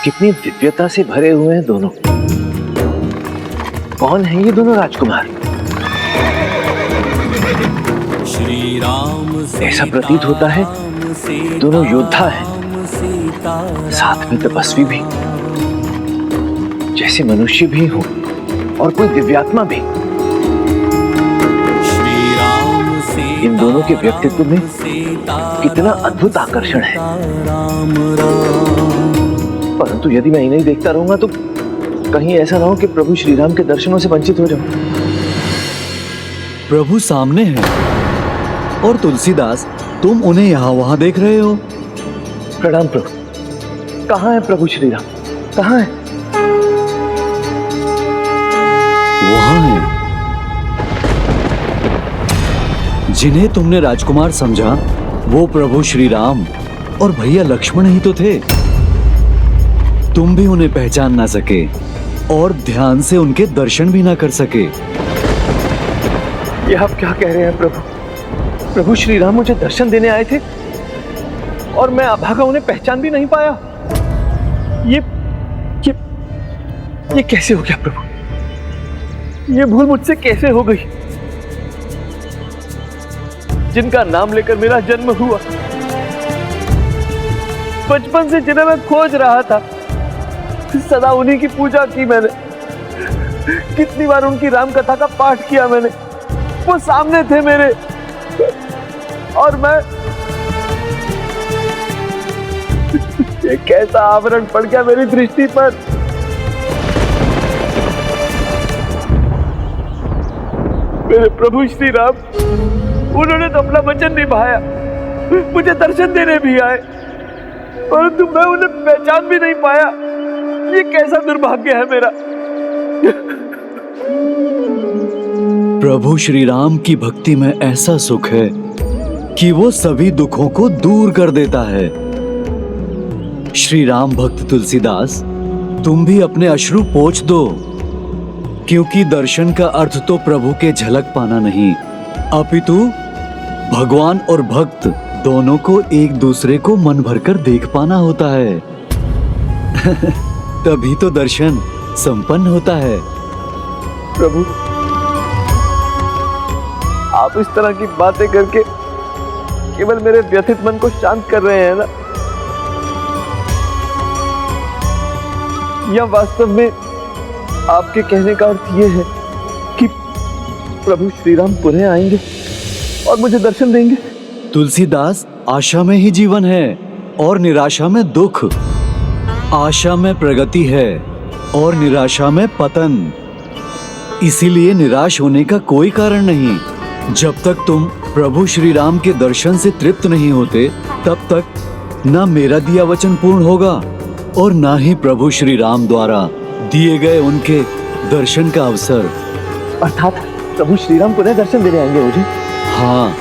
कितनी दिव्यता से भरे हुए हैं दोनों। कौन है ये दोनों राजकुमार? ऐसा प्रतीत होता है दोनों योद्धा हैं, साथ में तपस्वी भी, जैसे मनुष्य भी हो और कोई दिव्यात्मा भी। इन दोनों के व्यक्तित्व में कितना अद्भुत आकर्षण है। परंतु यदि मैं इन्हें देखता रहूंगा तो कहीं ऐसा ना हो कि प्रभु श्री राम के दर्शनों से वंचित हो जाऊं। प्रभु सामने हैं और तुलसीदास तुम उन्हें यहाँ वहां देख रहे हो। प्रणाम प्रभु। कहाँ है प्रभु श्री राम? कहाँ है? वहां है। जिन्हें तुमने राजकुमार समझा वो प्रभु श्री राम और भैया लक्ष्मण ही तो थे। तुम भी उन्हें पहचान ना सके और ध्यान से उनके दर्शन भी ना कर सके। ये आप क्या कह रहे हैं प्रभु? प्रभु श्री राम मुझे दर्शन देने आए थे और मैं अभागा उन्हें पहचान भी नहीं पाया। ये कैसे हो गया प्रभु? ये भूल मुझसे कैसे हो गई? जिनका नाम लेकर मेरा जन्म हुआ, बचपन से जिन्हें मैं खोज रहा था, सदा उन्हीं की पूजा की मैंने। कितनी बार उनकी राम कथा का पाठ किया मैंने। वो सामने थे मेरे और मैं ये कैसा आवरण पड़ गया मेरी दृष्टि पर। मेरे प्रभु श्री राम, उन्होंने तो अपना वचन निभाया, मुझे दर्शन देने भी आए, परंतु मैं उन्हें पहचान भी नहीं पाया। ये कैसा दुर्भाग्य है मेरा। प्रभु श्री राम की भक्ति में ऐसा सुख है कि वो सभी दुखों को दूर कर देता है। श्री राम भक्त तुलसीदास, तुम भी अपने अश्रु पोंछ दो, क्योंकि दर्शन का अर्थ तो प्रभु के झलक पाना नहीं, अपितु भगवान और भक्त दोनों को एक दूसरे को मन भरकर देख पाना होता है। तभी तो दर्शन संपन्न होता है। प्रभु, आप इस तरह की बातें करके केवल मेरे व्यथित मन को शांत कर रहे हैं ना, या वास्तव में आपके कहने का अर्थ ये है कि प्रभु श्री राम पुनः आएंगे और मुझे दर्शन देंगे? तुलसीदास, आशा में ही जीवन है और निराशा में दुख। आशा में प्रगति है और निराशा में पतन। इसीलिए निराश होने का कोई कारण नहीं। जब तक तुम प्रभु श्री राम के दर्शन से तृप्त नहीं होते, तब तक ना मेरा दिया वचन पूर्ण होगा और ना ही प्रभु श्री राम द्वारा दिए गए उनके दर्शन का अवसर। अर्थात प्रभु श्री राम पुनः दर्शन देने आएंगे मुझे? हाँ,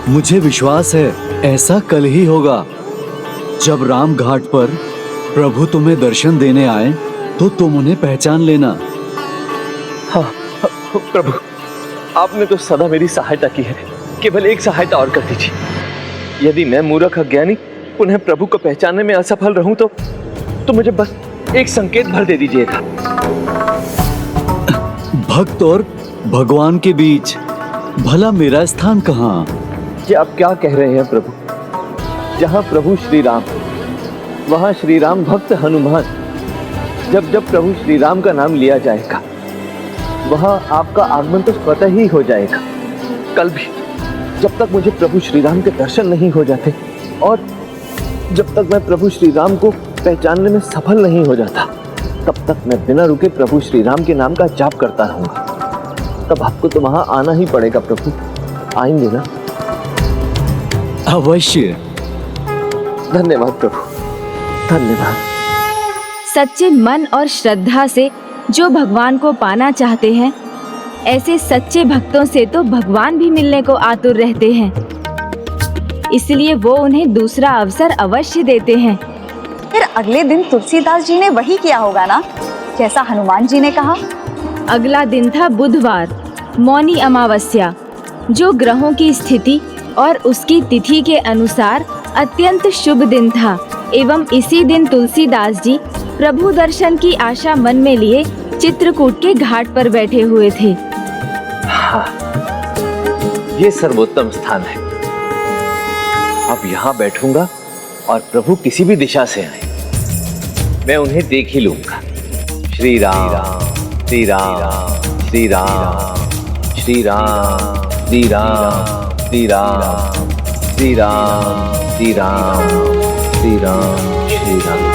मुझे विश्वास है ऐसा कल ही होगा। जब राम घाट पर प्रभु तुम्हें दर्शन देने आए तो तुम उन्हें पहचान लेना। हाँ प्रभु, आपने तो सदा मेरी सहायता की है, केवल एक सहायता और कर दीजिए। यदि मैं मूर्ख अज्ञानी पुनः प्रभु को पहचानने में असफल रहूं तो मुझे बस एक संकेत भर दे दीजिएगा। भक्त और भगवान के बीच भला मेरा स्थान कहाँ? ये आप क्या कह रहे हैं प्रभु? जहाँ प्रभु श्री राम, वहाँ श्री राम भक्त हनुमान। जब जब प्रभु श्री राम का नाम लिया जाएगा, वहाँ आपका आगमन तो स्वतः ही हो जाएगा। कल भी जब तक मुझे प्रभु श्री राम के दर्शन नहीं हो जाते और जब तक मैं प्रभु श्री राम को पहचानने में सफल नहीं हो जाता, तब तक मैं बिना रुके प्रभु श्री राम के नाम का जाप करता रहूंगा। तब आपको तो वहां आना ही पड़ेगा प्रभु। आएंगे ना? अवश्य, धन्यवाद प्रभु, धन्यवाद। सच्चे मन और श्रद्धा से जो भगवान को पाना चाहते हैं, ऐसे सच्चे भक्तों से तो भगवान भी मिलने को आतुर रहते हैं। इसलिए वो उन्हें दूसरा अवसर अवश्य देते हैं। फिर अगले दिन तुलसीदास जी ने वही किया होगा ना, जैसा हनुमान जी ने कहा। अगला दिन था बुधवार, मौनी अमावस्या, जो ग्रहों की स्थिति और उसकी तिथि के अनुसार अत्यंत शुभ दिन था। एवं इसी दिन तुलसीदास जी प्रभु दर्शन की आशा मन में लिए चित्रकूट के घाट पर बैठे हुए थे। हाँ, ये सर्वोत्तम स्थान है। अब यहाँ बैठूंगा और प्रभु किसी भी दिशा से आए, मैं उन्हें देख ही लूंगा। श्री राम श्री राम श्री राम श्री राम श्री राम श्री राम श्री राम श्री राम श्री राम श्री राम।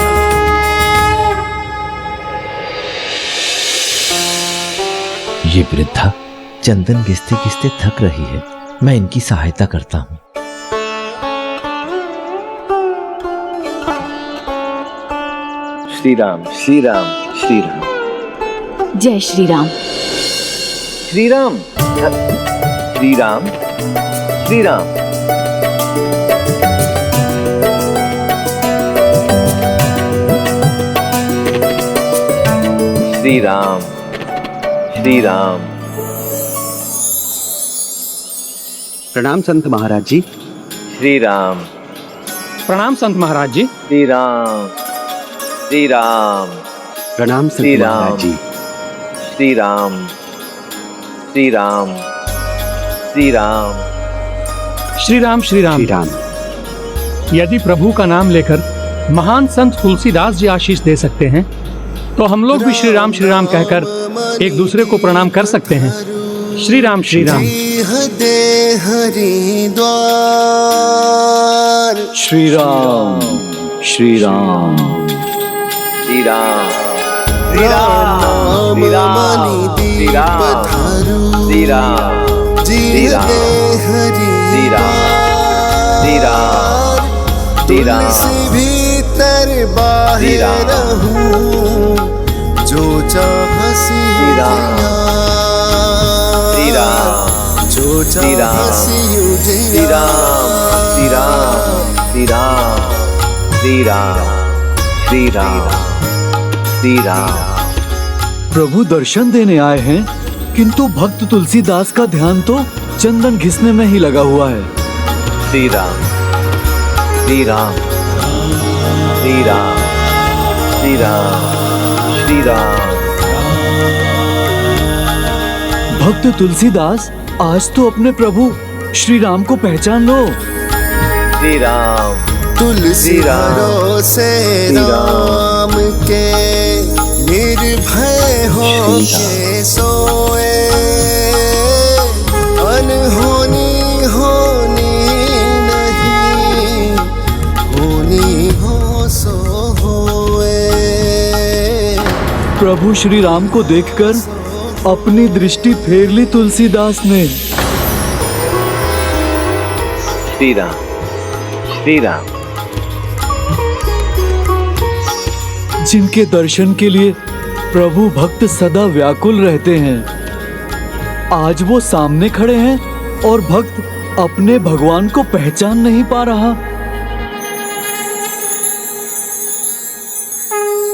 ये वृद्धा चंदन घिसते घिसते थक रही है, मैं इनकी सहायता करता हूँ। श्री राम श्री राम श्री राम। जय श्री राम। श्री राम श्री राम श्री राम। श्री राम श्री राम। प्रणाम संत महाराज जी। श्री राम। प्रणाम संत महाराज जी। श्री राम श्री राम। प्रणाम श्री संत राम। महाराज जी। श्री राम श्री राम श्री राम। श्री राम श्री राम। श्री राम। यदि प्रभु का नाम लेकर महान संत तुलसीदास जी आशीष दे सकते हैं, तो हम लोग भी श्री राम कहकर एक दूसरे को प्रणाम कर सकते हैं। श्री राम श्री राम। श्री राम श्री राम श्री राम श्री राम श्री राम श्री राम श्री राम श्री राम श्री राम श्री राम श्री राम श्री राम जो चाह श्री राम श्री राम जो श्री राम श्री राम श्री राम श्री राम श्री राम श्री राम श्री राम। प्रभु दर्शन देने आए हैं, किंतु भक्त तुलसीदास का ध्यान तो चंदन घिसने में ही लगा हुआ है। श्री राम श्री राम श्री राम श्री राम श्री राम। भक्त तुलसीदास, आज तो अपने प्रभु श्री राम को पहचान लो। श्री राम तुलसी राम, भरोसे श्री राम, राम के निर्भय हो के सोए। अनहोनी होनी नहीं, होनी हो सो होए। प्रभु श्री राम को देखकर अपनी दृष्टि फेर ली तुलसीदास ने। श्री राम श्री राम। जिनके दर्शन के लिए प्रभु भक्त सदा व्याकुल रहते हैं, आज वो सामने खड़े हैं और भक्त अपने भगवान को पहचान नहीं पा रहा।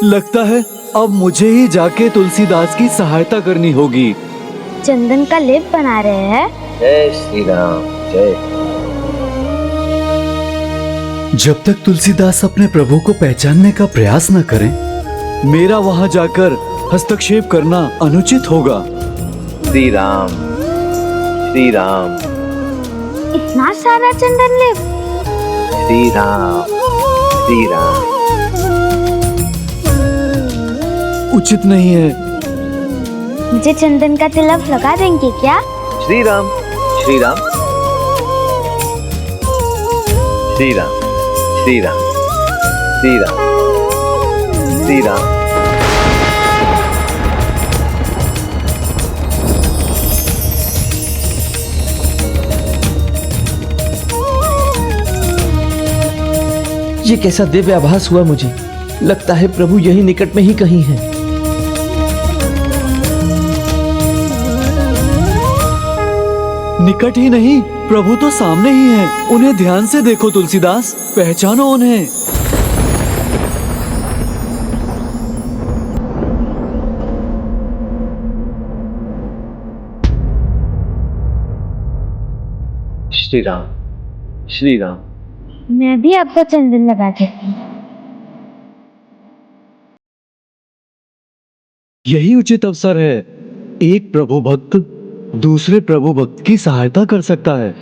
लगता है अब मुझे ही जाके तुलसीदास की सहायता करनी होगी। चंदन का लेप बना रहे हैं। जय श्री राम जय। जब तक तुलसीदास अपने प्रभु को पहचानने का प्रयास न करें, मेरा वहां जाकर हस्तक्षेप करना अनुचित होगा। श्री राम श्री राम। इतना सारा चंदन लेप। श्री राम श्री राम। उचित नहीं है। मुझे चंदन का तिलक लगा देंगे क्या? श्री राम श्री राम श्री राम श्री राम श्री राम श्री राम। ये कैसा दिव्य आभास हुआ मुझे। लगता है प्रभु यही निकट में ही कहीं हैं। निकट ही नहीं, प्रभु तो सामने ही हैं। उन्हें ध्यान से देखो तुलसीदास, पहचानो उन्हें। श्री राम, श्री राम। मैं भी आपको चंदन लगा देती हूँ। यही उचित अवसर है। एक प्रभु भक्त दूसरे प्रभु भक्त की सहायता कर सकता है।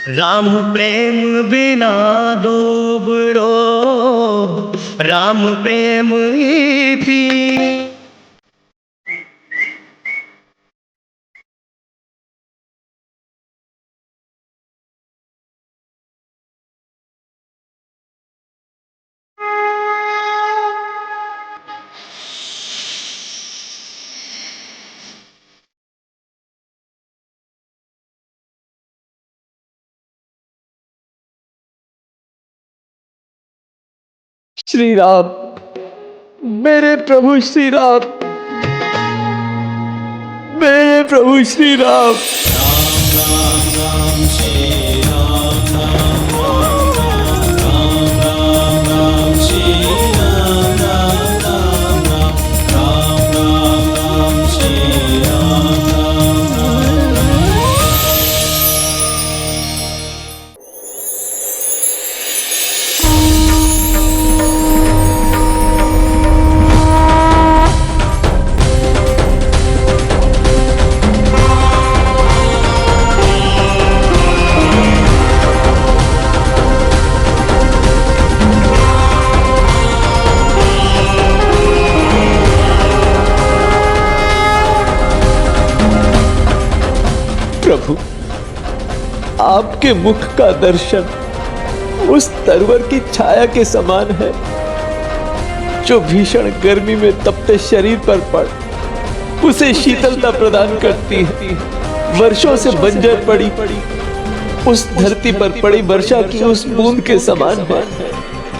राम प्रेम बिना डूबरो, राम प्रेम ही थी। श्री राम, मेरे प्रभु श्री राम, मेरे प्रभु श्री राम। प्रभु, आपके मुख का दर्शन उस तरवर की छाया के समान है जो भीषण गर्मी में तपते शरीर पर पड़ उसे शीतलता प्रदान करती है। वर्षों से बंजर पड़ी उस धरती पर पड़ी वर्षा की उस बूंद के समान है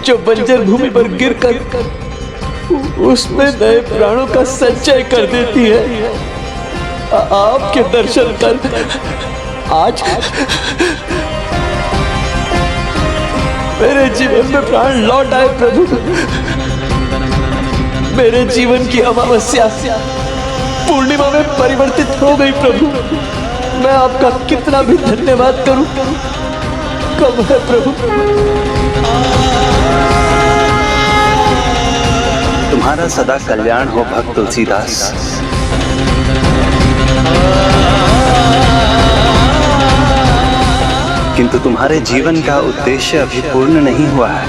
जो बंजर भूमि पर गिरकर उसमें नए प्राणों का संचय कर देती है। आपके दर्शन कर आज मेरे जीवन में प्राण लौट आए प्रभु। मेरे जीवन की अमावस्या पूर्णिमा में परिवर्तित हो गई प्रभु। मैं आपका कितना भी धन्यवाद करूं कम है प्रभु। तुम्हारा सदा कल्याण हो भक्त तुलसीदास। किंतु तुम्हारे जीवन का उद्देश्य अभी पूर्ण नहीं हुआ है।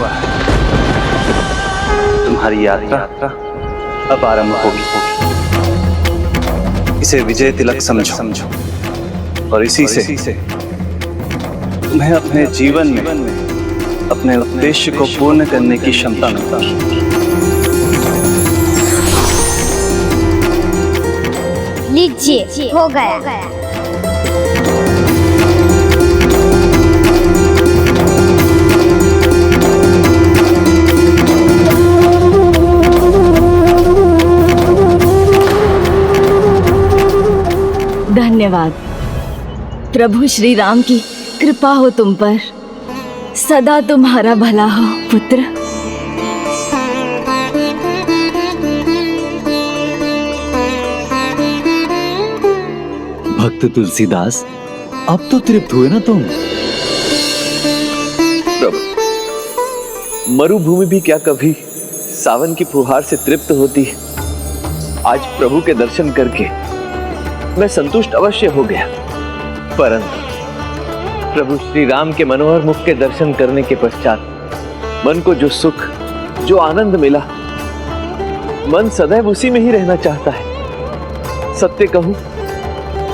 तुम्हारी यात्रा अब आरंभ होगी। इसे विजय तिलक समझो और इसी से तुम्हें अपने जीवन में अपने उद्देश्य को पूर्ण करने की क्षमता मिलता है। लीजिए, हो गया। धन्यवाद प्रभु श्री राम की कृपा हो तुम पर। सदा तुम्हारा भला हो पुत्र। भक्त तुलसीदास, अब तो तृप्त हुए ना तुम? प्रभु, मरुभूमि भी क्या कभी सावन की फुहार से तृप्त होती है? आज प्रभु के दर्शन करके मैं संतुष्ट अवश्य हो गया, परंतु प्रभु श्री राम के मनोहर मुख के दर्शन करने के पश्चात मन को जो सुख, जो आनंद मिला, मन सदैव उसी में ही रहना चाहता है। सत्य कहूं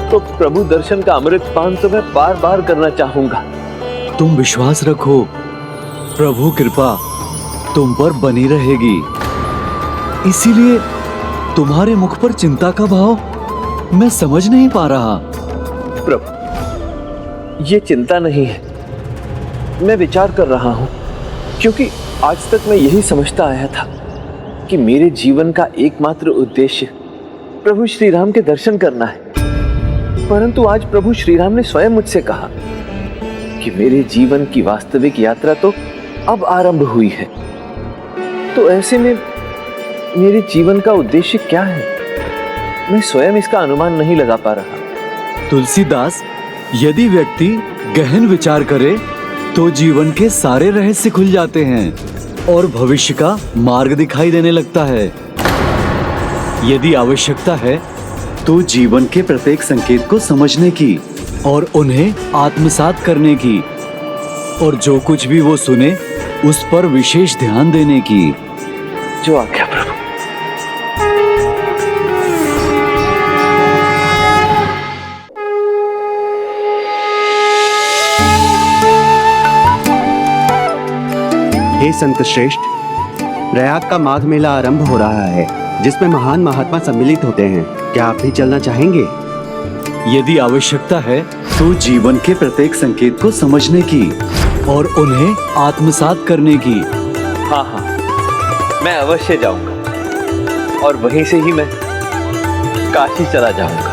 तो प्रभु दर्शन का अमृत पान तो मैं बार बार करना चाहूंगा। तुम विश्वास रखो, प्रभु कृपा तुम पर बनी रहेगी। इसीलिए तुम्हारे मुख पर चिंता का भाव मैं समझ नहीं पा रहा। प्रभु, ये चिंता नहीं है, मैं विचार कर रहा हूं, क्योंकि आज तक मैं यही समझता आया था कि मेरे जीवन का एकमात्र उद्देश्य प्रभु श्री राम के दर्शन करना है। परंतु आज प्रभु श्री राम ने स्वयं मुझसे कहा कि मेरे जीवन की वास्तविक यात्रा तो अब आरंभ हुई है। तो ऐसे में मेरे जीवन का उद्देश्य क्या है? मैं स्वयं इसका अनुमान नहीं लगा पा रहा। तुलसीदास, यदि व्यक्ति गहन विचार करे तो जीवन के सारे रहस्य खुल जाते हैं और भविष्य का मार्ग दिखाई देने लगता है। यदि आवश्यकता है तो जीवन के प्रत्येक संकेत को समझने की और उन्हें आत्मसात करने की, और जो कुछ भी वो सुने उस पर विशेष ध्यान देने की। जो आज्ञा प्रभु। हे संत श्रेष्ठ, प्रयाग का माघ मेला आरंभ हो रहा है, जिसमें महान महात्मा सम्मिलित होते हैं। क्या आप भी चलना चाहेंगे? यदि आवश्यकता है तो जीवन के प्रत्येक संकेत को समझने की और उन्हें आत्मसात करने की। हाँ हाँ, मैं अवश्य जाऊंगा और वहीं से ही मैं काशी चला जाऊंगा।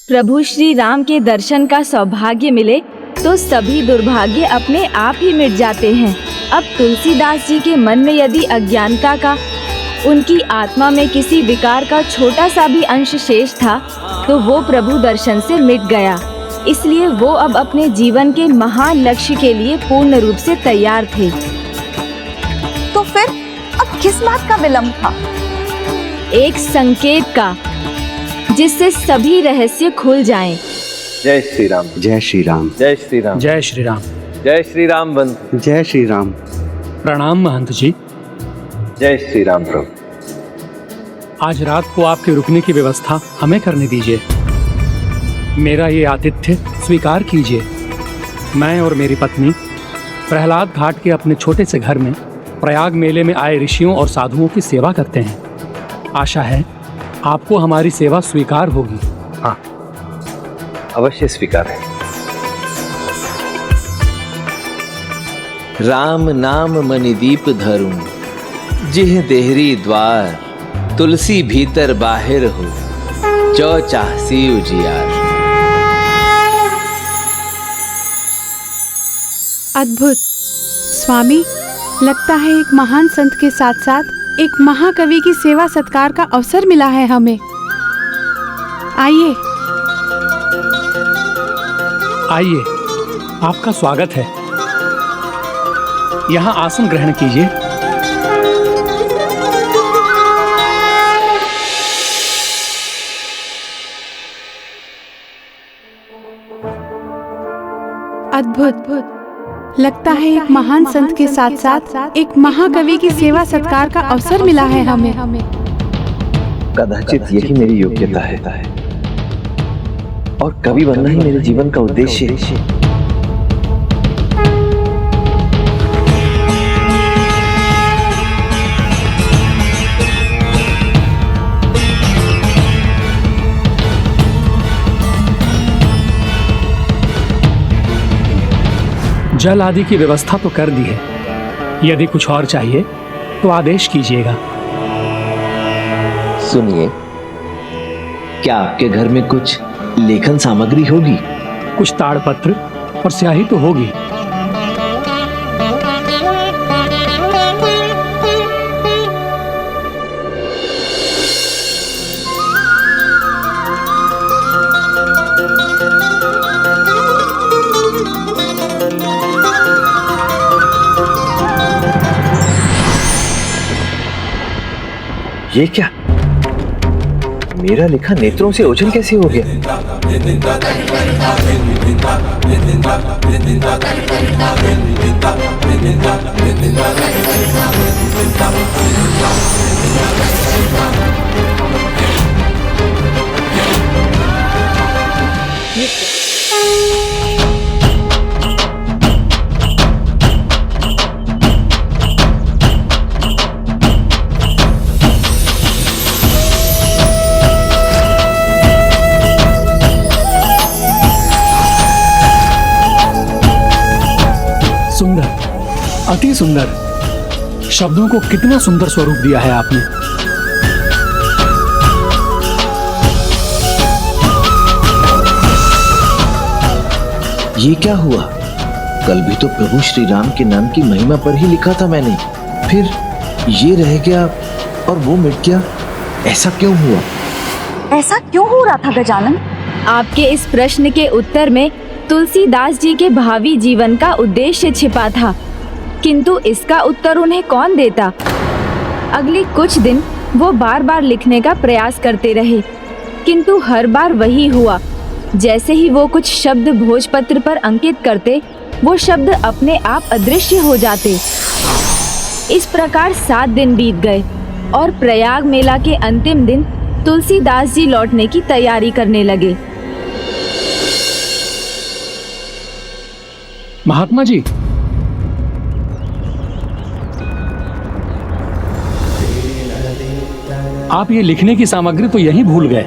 प्रभु श्री राम के दर्शन का सौभाग्य मिले तो सभी दुर्भाग्य अपने आप ही मिट जाते हैं। अब तुलसीदास जी के मन में यदि अज्ञानता का, उनकी आत्मा में किसी विकार का छोटा सा भी अंश शेष था तो वो प्रभु दर्शन से मिट गया। इसलिए वो अब अपने जीवन के महान लक्ष्य के लिए पूर्ण रूप से तैयार थे। तो फिर अब किस बात का विलंब था? एक संकेत का, जिससे सभी रहस्य खुल जाएं। जय श्री राम। जय श्री राम। जय श्री राम। जय श्री राम। जय श्री राम बंधु। जय श्री राम। प्रणाम महंत जी। जय श्री राम प्रभु। आज रात को आपके रुकने की व्यवस्था हमें करने दीजिए। मेरा ये आतिथ्य स्वीकार कीजिए। मैं और मेरी पत्नी प्रहलाद घाट के अपने छोटे से घर में प्रयाग मेले में आए ऋषियों और साधुओं की सेवा करते हैं। आशा है आपको हमारी सेवा स्वीकार होगी। हाँ, अवश्य स्वीकार है। राम नाम मणिदीप धरूं, जिह देहरी द्वार, तुलसी भीतर बाहिर हो, जो चाहसी उजियार। अद्भुत स्वामी, लगता है एक महान संत के साथ साथ एक महाकवि की सेवा सत्कार का अवसर मिला है हमें। आइए आइए, आपका स्वागत है। यहाँ आसन ग्रहण कीजिए। अद्भुत, लगता है एक महान संत के साथ साथ एक महाकवि की सेवा सत्कार का अवसर मिला है हमें। कदाचित यही मेरी योग्यता है और कवि बनना ही मेरे जीवन का उद्देश्य है। जल आदि की व्यवस्था तो कर दी है, यदि कुछ और चाहिए तो आदेश कीजिएगा। सुनिए, क्या आपके घर में कुछ लेखन सामग्री होगी? कुछ ताड़पत्र और स्याही तो होगी। ये क्या? मेरा लिखा नेत्रों से ओझल कैसे हो गया? सुंदर, अति सुंदर। शब्दों को कितना सुंदर स्वरूप दिया है आपने। ये क्या हुआ? कल भी तो प्रभु श्री राम के नाम की महिमा पर ही लिखा था मैंने, फिर ये रह गया और वो मिट गया। ऐसा क्यों हुआ? ऐसा क्यों हो रहा था गजानन? आपके इस प्रश्न के उत्तर में तुलसीदास जी के भावी जीवन का उद्देश्य छिपा था, किंतु इसका उत्तर उन्हें कौन देता? अगले कुछ दिन वो बार बार लिखने का प्रयास करते रहे, किंतु हर बार वही हुआ। जैसे ही वो कुछ शब्द भोजपत्र पर अंकित करते, वो शब्द अपने आप अदृश्य हो जाते। इस प्रकार 7 दिन बीत गए और प्रयाग मेला के अंतिम दिन तुलसीदास जी लौटने की तैयारी करने लगे। महात्मा जी, आप ये लिखने की सामग्री तो यहीं भूल गए।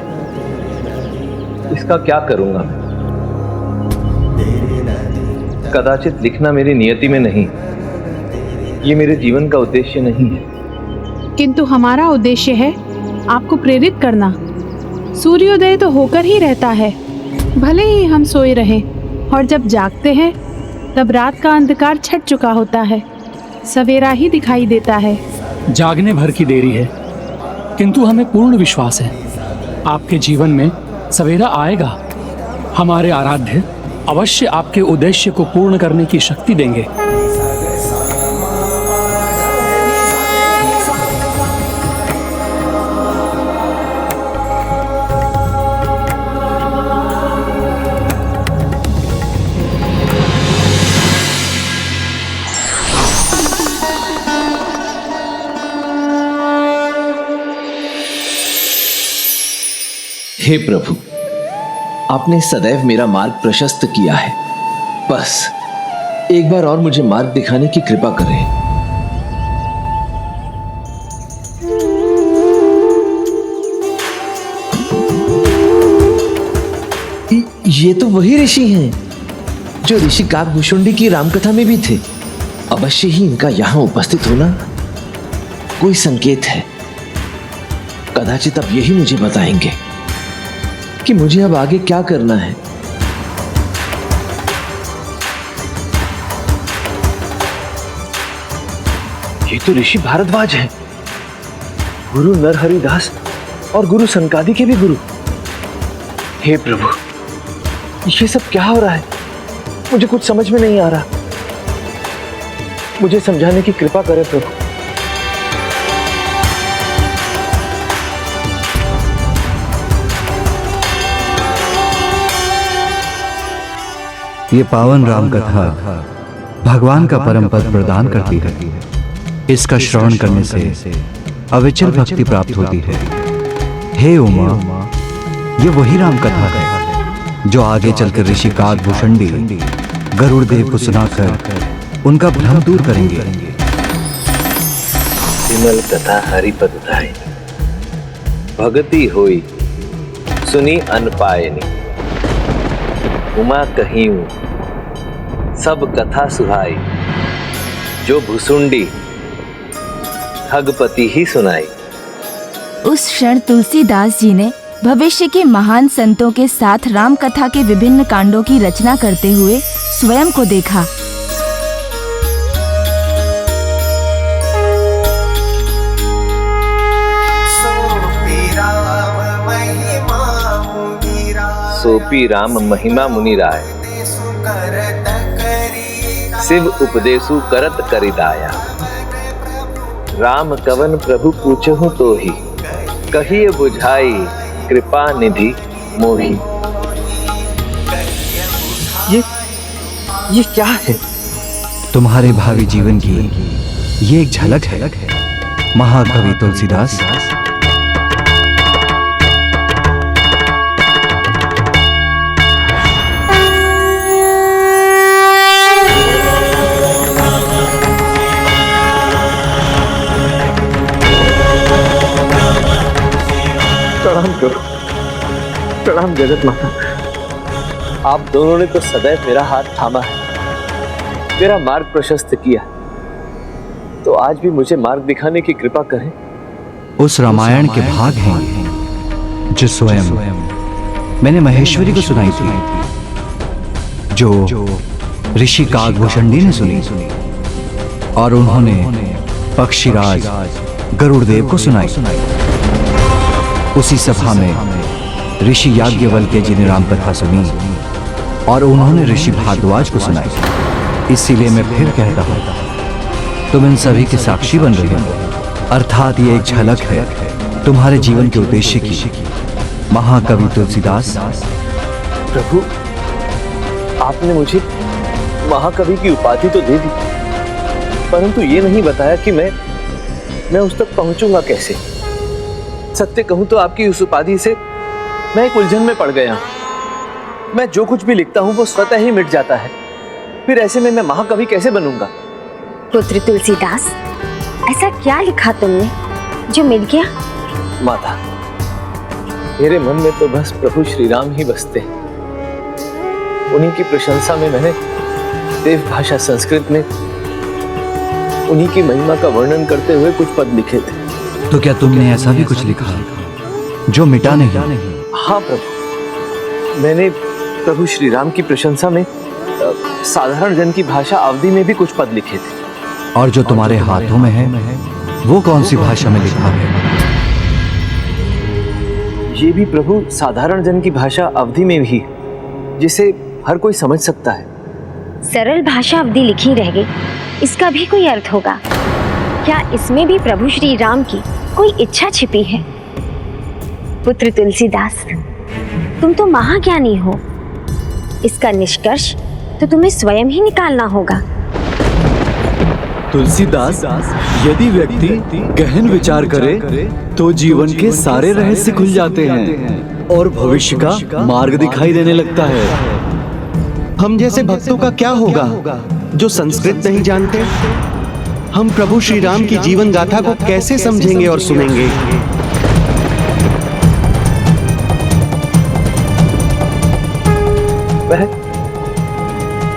इसका क्या करूंगा मैं? कदाचित लिखना मेरी नियति में नहीं, ये मेरे जीवन का उद्देश्य नहीं है। किंतु हमारा उद्देश्य है आपको प्रेरित करना। सूर्योदय तो होकर ही रहता है, भले ही हम सोए रहे, और जब जागते हैं तब रात का अंधकार छट चुका होता है, सवेरा ही दिखाई देता है। जागने भर की देरी है, किंतु हमें पूर्ण विश्वास है आपके जीवन में सवेरा आएगा। हमारे आराध्य अवश्य आपके उद्देश्य को पूर्ण करने की शक्ति देंगे। हे प्रभु, आपने सदैव मेरा मार्ग प्रशस्त किया है, बस एक बार और मुझे मार्ग दिखाने की कृपा करें। ये तो वही ऋषि हैं जो ऋषि काकभूषुंडी की रामकथा में भी थे। अवश्य ही इनका यहां उपस्थित होना कोई संकेत है। कदाचित अब यही मुझे बताएंगे कि मुझे अब आगे क्या करना है। ये तो ऋषि भारद्वाज हैं, गुरु नरहरिदास और गुरु सनकादि के भी गुरु। हे प्रभु, ये सब क्या हो रहा है? मुझे कुछ समझ में नहीं आ रहा। मुझे समझाने की कृपा करें प्रभु। ये पावन राम कथा भगवान का परम पद प्रदान करती है। इसका श्रवण करने से अविचल भक्ति प्राप्त होती है। हे उमा, ये वही राम कथा है जो आगे चलकर ऋषि काकभूषुंडी गरुड़देव को सुनाकर उनका भ्रम दूर करेंगे। विमल कथा हरिपद धाई, भगति होई सुनी अनपायनी। उमा कहीं सब कथा सुहाई, जो भुसुंडी ठगपति ही सुनाई। उस क्षण तुलसीदास जी ने भविष्य के महान संतों के साथ राम कथा के विभिन्न कांडों की रचना करते हुए स्वयं को देखा। सोपी राम महिमा मुनि राय, शिव उपदेशु करत करिदाया। राम कवन प्रभु पूछहु तो ही, कहिए बुझाई कृपा निधि मोही। ये क्या है? तुम्हारे भावी जीवन की ये एक झलक है महाकवि तुलसीदास। प्रणाम करो, प्रणाम जगत माता। आप दोनों ने तो सदैव मेरा हाथ थामा है, मेरा मार्ग प्रशस्त किया, तो आज भी मुझे मार्ग दिखाने की कृपा करें। उस रामायण के भाग हैं जो स्वयं मैंने महेश्वरी को सुनाई थी, जो ऋषि काकभूषणी ने सुनी और उन्होंने पक्षीराज गरुड़देव को सुनाई। उसी सभा में ऋषि याज्ञवल्क्य जी ने राम कथा सुनी और उन्होंने ऋषि भारद्वाज को सुनाई। इसीलिए मैं फिर कहता हूं, तुम इन सभी के साक्षी बन रहे हो, अर्थात ये एक झलक है तुम्हारे जीवन के उद्देश्य की। महाकवि तुलसीदास। प्रभु, आपने मुझे महाकवि की उपाधि तो दे दी, परंतु ये नहीं बताया कि मैं उस तक पहुंचूंगा कैसे। सत्य कहूं तो आपकी उस उपाधि से मैं एक उलझन में पड़ गया हूं। मैं जो कुछ भी लिखता हूं वो स्वतः ही मिट जाता है, फिर ऐसे में मैं महाकवि कैसे बनूंगा? पुत्र तुलसीदास, ऐसा क्या लिखा तुमने जो मिट गया? माता, मेरे मन में तो बस प्रभु श्री राम ही बसते हैं। उन्हीं की प्रशंसा में मैंने देव भाषा संस्कृत में उन्हीं की महिमा का वर्णन करते हुए कुछ पद लिखे थे। तो क्या तुमने ऐसा भी कुछ लिखा जो मिटा नहीं? हाँ प्रभु, मैंने प्रभु श्री राम की प्रशंसा में साधारण जन की भाषा अवधि में भी कुछ पद लिखे थे। और जो तुम्हारे हाथों में है वो कौन सी भाषा में लिखा है? ये भी प्रभु साधारण जन की भाषा अवधि में भी, जिसे हर कोई समझ सकता है। सरल भाषा अवधि लिखी रह गई, इसका भी कोई अर्थ होगा क्या? इसमें भी प्रभु श्री राम की कोई इच्छा छिपी है? पुत्र तुलसीदास, तुम तो महाज्ञानी हो, इसका निष्कर्ष तो तुम्हें स्वयं ही निकालना होगा। तुलसीदास, यदि व्यक्ति गहन विचार करे तो जीवन के सारे रहस्य खुल जाते हैं और भविष्य का मार्ग दिखाई देने लगता है। हम जैसे भक्तों का क्या होगा जो संस्कृत नहीं जानते? हम प्रभु श्री राम की जीवन गाथा को कैसे समझेंगे और सुनेंगे?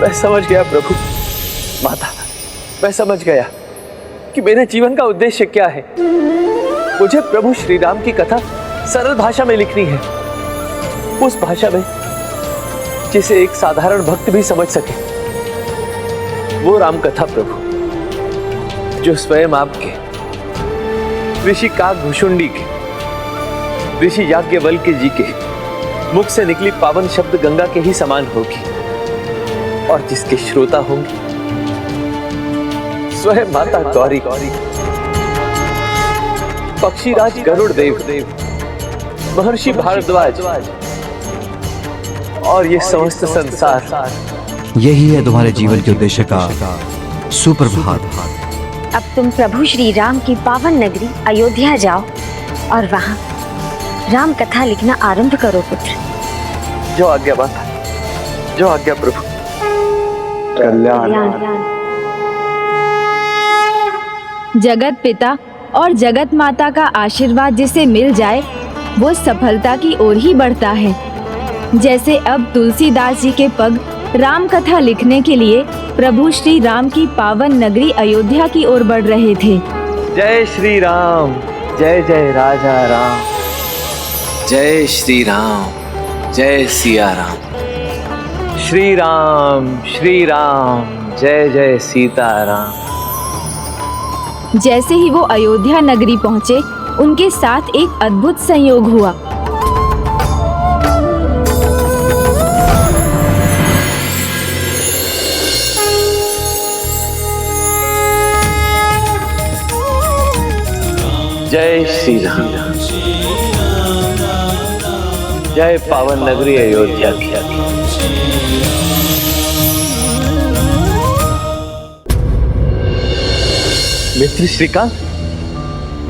मैं समझ गया प्रभु। माता, मैं समझ गया कि मेरे जीवन का उद्देश्य क्या है। मुझे प्रभु श्री राम की कथा सरल भाषा में लिखनी है, उस भाषा में जिसे एक साधारण भक्त भी समझ सके। वो राम कथा प्रभु जो स्वयं आपके ऋषि काकभूषुंडी के, ऋषि याज्ञवल्क्य जी के मुख से निकली पावन शब्द गंगा के ही समान होगी और जिसके श्रोता होंगे स्वयं माता गौरी, पक्षीराज गरुड़देव, महर्षि भारद्वाज और ये समस्त संसार। यही है तुम्हारे जीवन के उद्देश्य का सुप्रभात। अब तुम प्रभु श्री राम की पावन नगरी अयोध्या जाओ और वहाँ राम कथा लिखना आरंभ करो पुत्र। जो आज्ञा माता, जो आज्ञा प्रभु। कल्याण। जगत पिता और जगत माता का आशीर्वाद जिसे मिल जाए वो सफलता की ओर ही बढ़ता है। जैसे अब तुलसीदास जी के पग राम कथा लिखने के लिए प्रभु श्री राम की पावन नगरी अयोध्या की ओर बढ़ रहे थे। जय श्री राम, जय जय राजा राम, जय श्री राम, जय सिया राम। श्री राम, जय जय सीताराम। जैसे ही वो अयोध्या नगरी पहुंचे, उनके साथ एक अद्भुत संयोग हुआ। जय श्री राम। जय पावन नगरी अयोध्या की। मित्र श्रीकांत,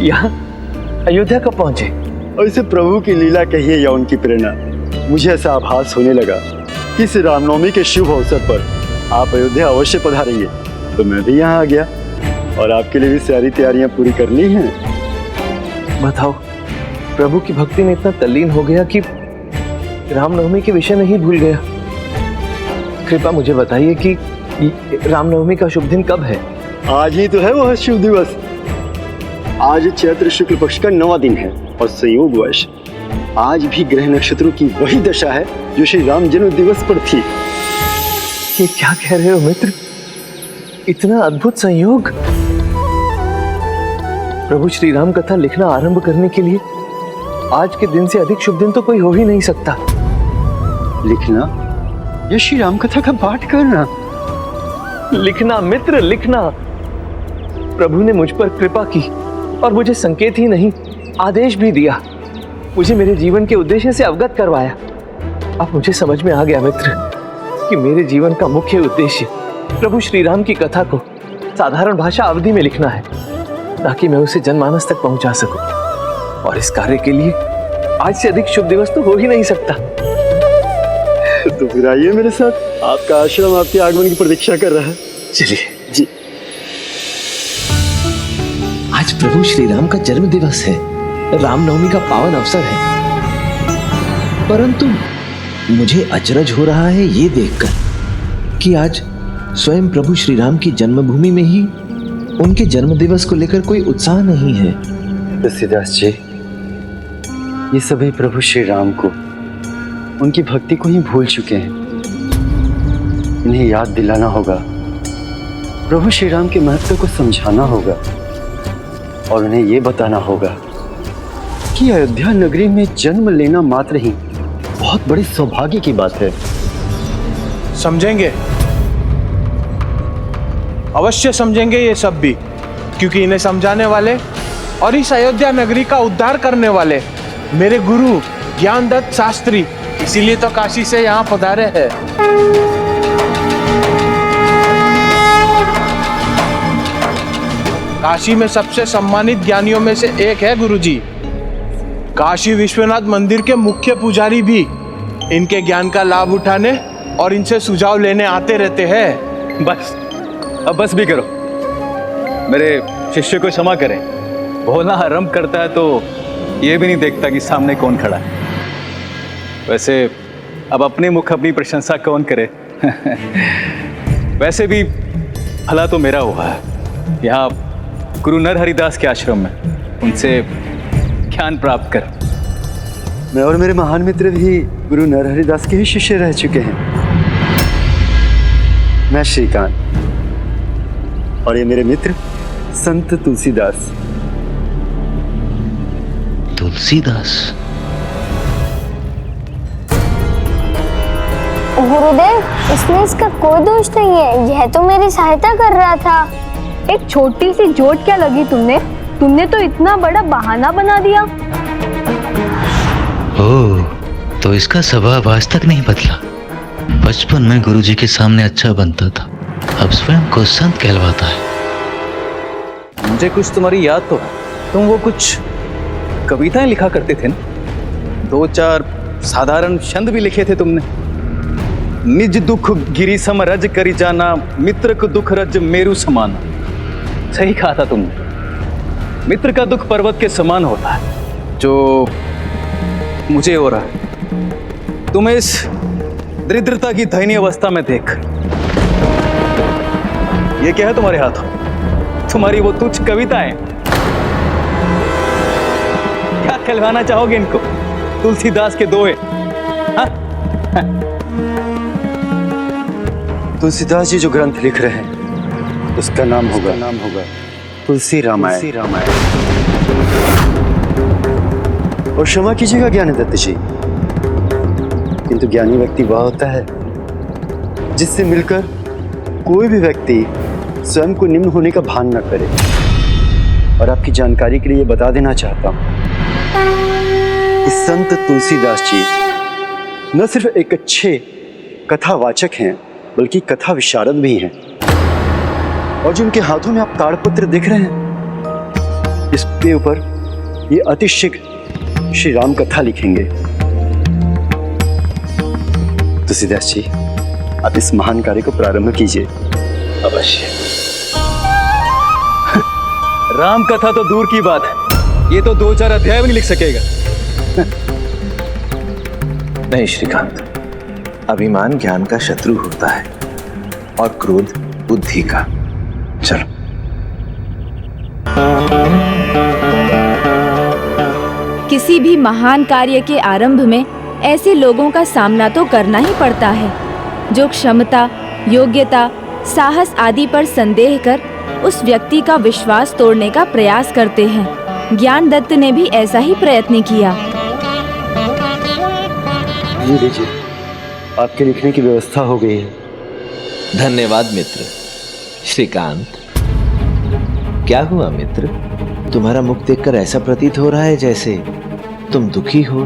यहाँ अयोध्या कब पहुंचे? ऐसे प्रभु की लीला कहिए या उनकी प्रेरणा, मुझे ऐसा आभास होने लगा कि इस रामनवमी के शुभ अवसर पर आप अयोध्या अवश्य पधारेंगे, तो मैं भी यहाँ आ गया और आपके लिए भी सारी तैयारियां पूरी कर ली हैं। बताओ, प्रभु की भक्ति में इतना तल्लीन हो गया कि रामनवमी के विषय में ही भूल गया। कृपया मुझे बताइए कि रामनवमी का शुभ दिन कब है? आज ही तो है वह शुभ दिवस। आज चैत्र शुक्ल पक्ष का 9वां दिन है और संयोगवश आज भी ग्रह नक्षत्रों की वही दशा है जो श्री राम जन्म दिवस पर थी। ये क्या कह रहे हो मित्र? इतना अद्भुत संयोग! प्रभु श्री राम कथा लिखना आरंभ करने के लिए आज के दिन से अधिक शुभ दिन तो कोई हो ही नहीं सकता। लिखना या श्री राम कथा का पाठ करना? लिखना मित्र, लिखना। प्रभु ने मुझ पर कृपा की और मुझे संकेत ही नहीं, आदेश भी दिया। मुझे मेरे जीवन के उद्देश्य से अवगत करवाया। अब मुझे समझ में आ गया मित्र कि मेरे जीवन का मुख्य उद्देश्य प्रभु श्री राम की कथा को साधारण भाषा अवधि में लिखना है, ताकि मैं उसे जनमानस तक पहुंचा सकूं। और इस कार्य के लिए आज से अधिक शुभ दिवस तो हो ही नहीं सकता। तो फिर आइए मेरे साथ, आपका आश्रम आपके आगमन की प्रतीक्षा कर रहा है। चलिए जी। आज प्रभु श्री राम का जन्म दिवस है, रामनवमी का पावन अवसर है, परंतु मुझे अचरज हो रहा है ये देखकर कि आज स्वयं प्रभु श्री राम की जन्मभूमि में ही उनके जन्म दिवस को लेकर कोई उत्साह नहीं है। तुलसीदास जी, ये सभी प्रभु श्री राम को, उनकी भक्ति को ही भूल चुके हैं। इन्हें याद दिलाना होगा, प्रभु श्री राम के महत्व को समझाना होगा और उन्हें ये बताना होगा कि अयोध्या नगरी में जन्म लेना मात्र ही बहुत बड़ी सौभाग्य की बात है। समझेंगे, अवश्य समझेंगे ये सब भी, क्योंकि इन्हें समझाने वाले और इस अयोध्या नगरी का उद्धार करने वाले मेरे गुरु ज्ञानदत्त शास्त्री इसीलिए तो काशी से यहाँ पधारे हैं। काशी में सबसे सम्मानित ज्ञानियों में से एक है गुरुजी। काशी विश्वनाथ मंदिर के मुख्य पुजारी भी इनके ज्ञान का लाभ उठाने और इनसे सुझाव लेने आते रहते हैं। बस, अब बस भी करो, मेरे शिष्य को क्षमा करें। बोलना आरंभ करता है तो ये भी नहीं देखता कि सामने कौन खड़ा है। वैसे अब अपने मुख अपनी प्रशंसा कौन करे। वैसे भी भला तो मेरा हुआ है यहाँ गुरु नरहरिदास के आश्रम में, उनसे ज्ञान प्राप्त कर। मैं और मेरे महान मित्र भी गुरु नरहरिदास के ही शिष्य रह चुके हैं। मैं श्रीकांत और ये मेरे मित्र संत तुलसीदास। तुलसीदास? गुरुदेव, इसमें इसका कोई दोष नहीं है, यह तो मेरी सहायता कर रहा था। एक छोटी सी चोट क्या लगी तुमने तो इतना बड़ा बहाना बना दिया। ओह, तो इसका स्वभाव आज तक नहीं बदला। बचपन में गुरुजी के सामने अच्छा बनता था, अब स्वयं को संत कहलवाता है। मुझे कुछ तुम्हारी याद तो है, तुम वो कुछ कविताएं लिखा करते थे ना, 2-4 साधारण छंद भी लिखे थे तुमने। निज दुख गिरी सम रज करी जाना, मित्र को दुख रज मेरु समाना। सही कहा था तुमने, मित्र का दुख पर्वत के समान होता है, जो मुझे हो रहा है। तुम्हें इस दरिद्रता की दयनीय अवस्था में देख, ये क्या है तुम्हारे हाथों? तुम्हारी वो तुच्छ कविताएं, क्या कहलवाना चाहोगे इनको? तुलसीदास के दोहे? तुलसीदास जी जो ग्रंथ लिख रहे हैं उसका नाम होगा तुलसी रामायण। और क्षमा कीजिएगा ज्ञानदत्त जी, किंतु ज्ञानी व्यक्ति वह होता है जिससे मिलकर कोई भी व्यक्ति स्वयं को निम्न होने का भान न करे। और आपकी जानकारी के लिए बता देना चाहता हूं कि संत तुलसीदास जी न सिर्फ एक अच्छे कथावाचक हैं बल्कि कथा विशारद भी हैं। और जिनके हाथों में आप ताड़पत्र देख रहे हैं, इसके ऊपर ये अति शीघ्र श्री राम कथा लिखेंगे। तुलसीदास जी, आप इस महान कार्य को प्रारंभ कीजिए। अवश्य। राम कथा तो दूर की बात है, ये तो 2-4 अध्याय भी नहीं लिख सकेगा। नहीं श्रीकांत, अभिमान ज्ञान का शत्रु होता है और क्रोध बुद्धि का। चलो। किसी भी महान कार्य के आरंभ में ऐसे लोगों का सामना तो करना ही पड़ता है जो क्षमता, योग्यता, साहस आदि पर संदेह कर उस व्यक्ति का विश्वास तोड़ने का प्रयास करते हैं। ज्ञान दत्त ने भी ऐसा ही प्रयत्न किया। ये लीजिए, आपके लिखने की व्यवस्था हो गई है। धन्यवाद मित्र। श्रीकांत, क्या हुआ मित्र? तुम्हारा मुख देखकर ऐसा प्रतीत हो रहा है जैसे तुम दुखी हो,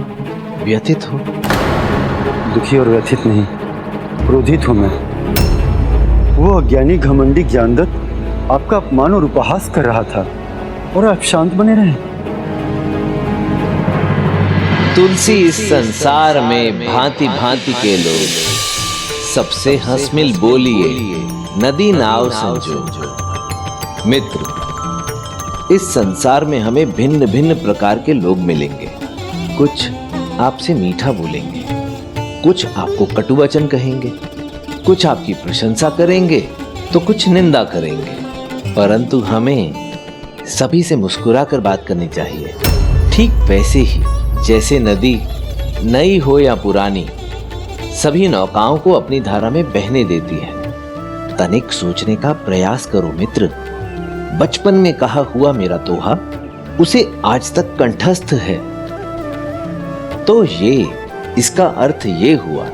व्यथित हो। दुखी और व्यथित नहीं, क्रोधित हूं मैं। वो अज्ञानी घमंडी ज्ञानदत्त आपका अपमान और उपहास कर रहा था और आप शांत बने रहे। तुलसी, इस संसार में भांति भांति के लोग, सबसे हंस मिल बोलिए, नदी नाव संजो। मित्र, इस संसार में हमें भिन्न भिन्न प्रकार के लोग मिलेंगे। कुछ आपसे मीठा बोलेंगे, कुछ आपको कटु वचन कहेंगे, कुछ आपकी प्रशंसा करेंगे तो कुछ निंदा करेंगे। परंतु हमें सभी से मुस्कुराकर बात करनी चाहिए। ठीक वैसे ही जैसे नदी, नई हो या पुरानी, सभी नौकाओं को अपनी धारा में बहने देती है। तनिक सोचने का प्रयास करो मित्र। बचपन में कहा हुआ मेरा दोहा उसे आज तक कंठस्थ है। तो इसका अर्थ ये हुआ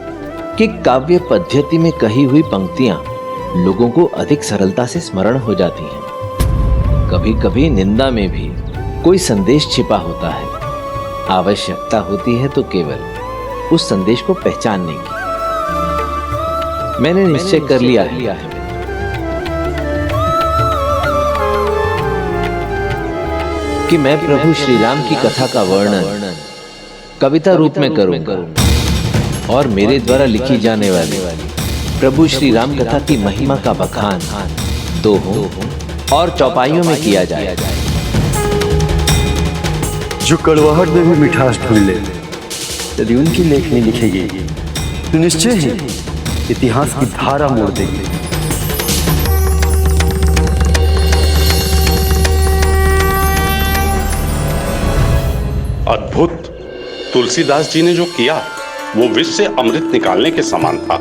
कि काव्य पद्धति में कही हुई पंक्तियां लोगों को अधिक सरलता से स्मरण हो जाती हैं। कभी कभी निंदा में भी कोई संदेश छिपा होता है। आवश्यकता होती है तो केवल उस संदेश को पहचानने की। मैंने निश्चय कर लिया है कि मैं प्रभु श्री राम की कथा का वर्णन कविता रूप में करूंगा और मेरे द्वारा लिखी जाने वाली प्रभु श्री राम कथा की महिमा का बखान दोहों और चौपाइयों में किया जाएगा। जो कड़वाहट में भी मिठास ढूंढ ले, यदि उनकी लेखनी लिखेगी तो निश्चय ही इतिहास की धारा मोड़ देगी। अद्भुत। तुलसीदास जी ने जो किया वो विष से अमृत निकालने के समान था।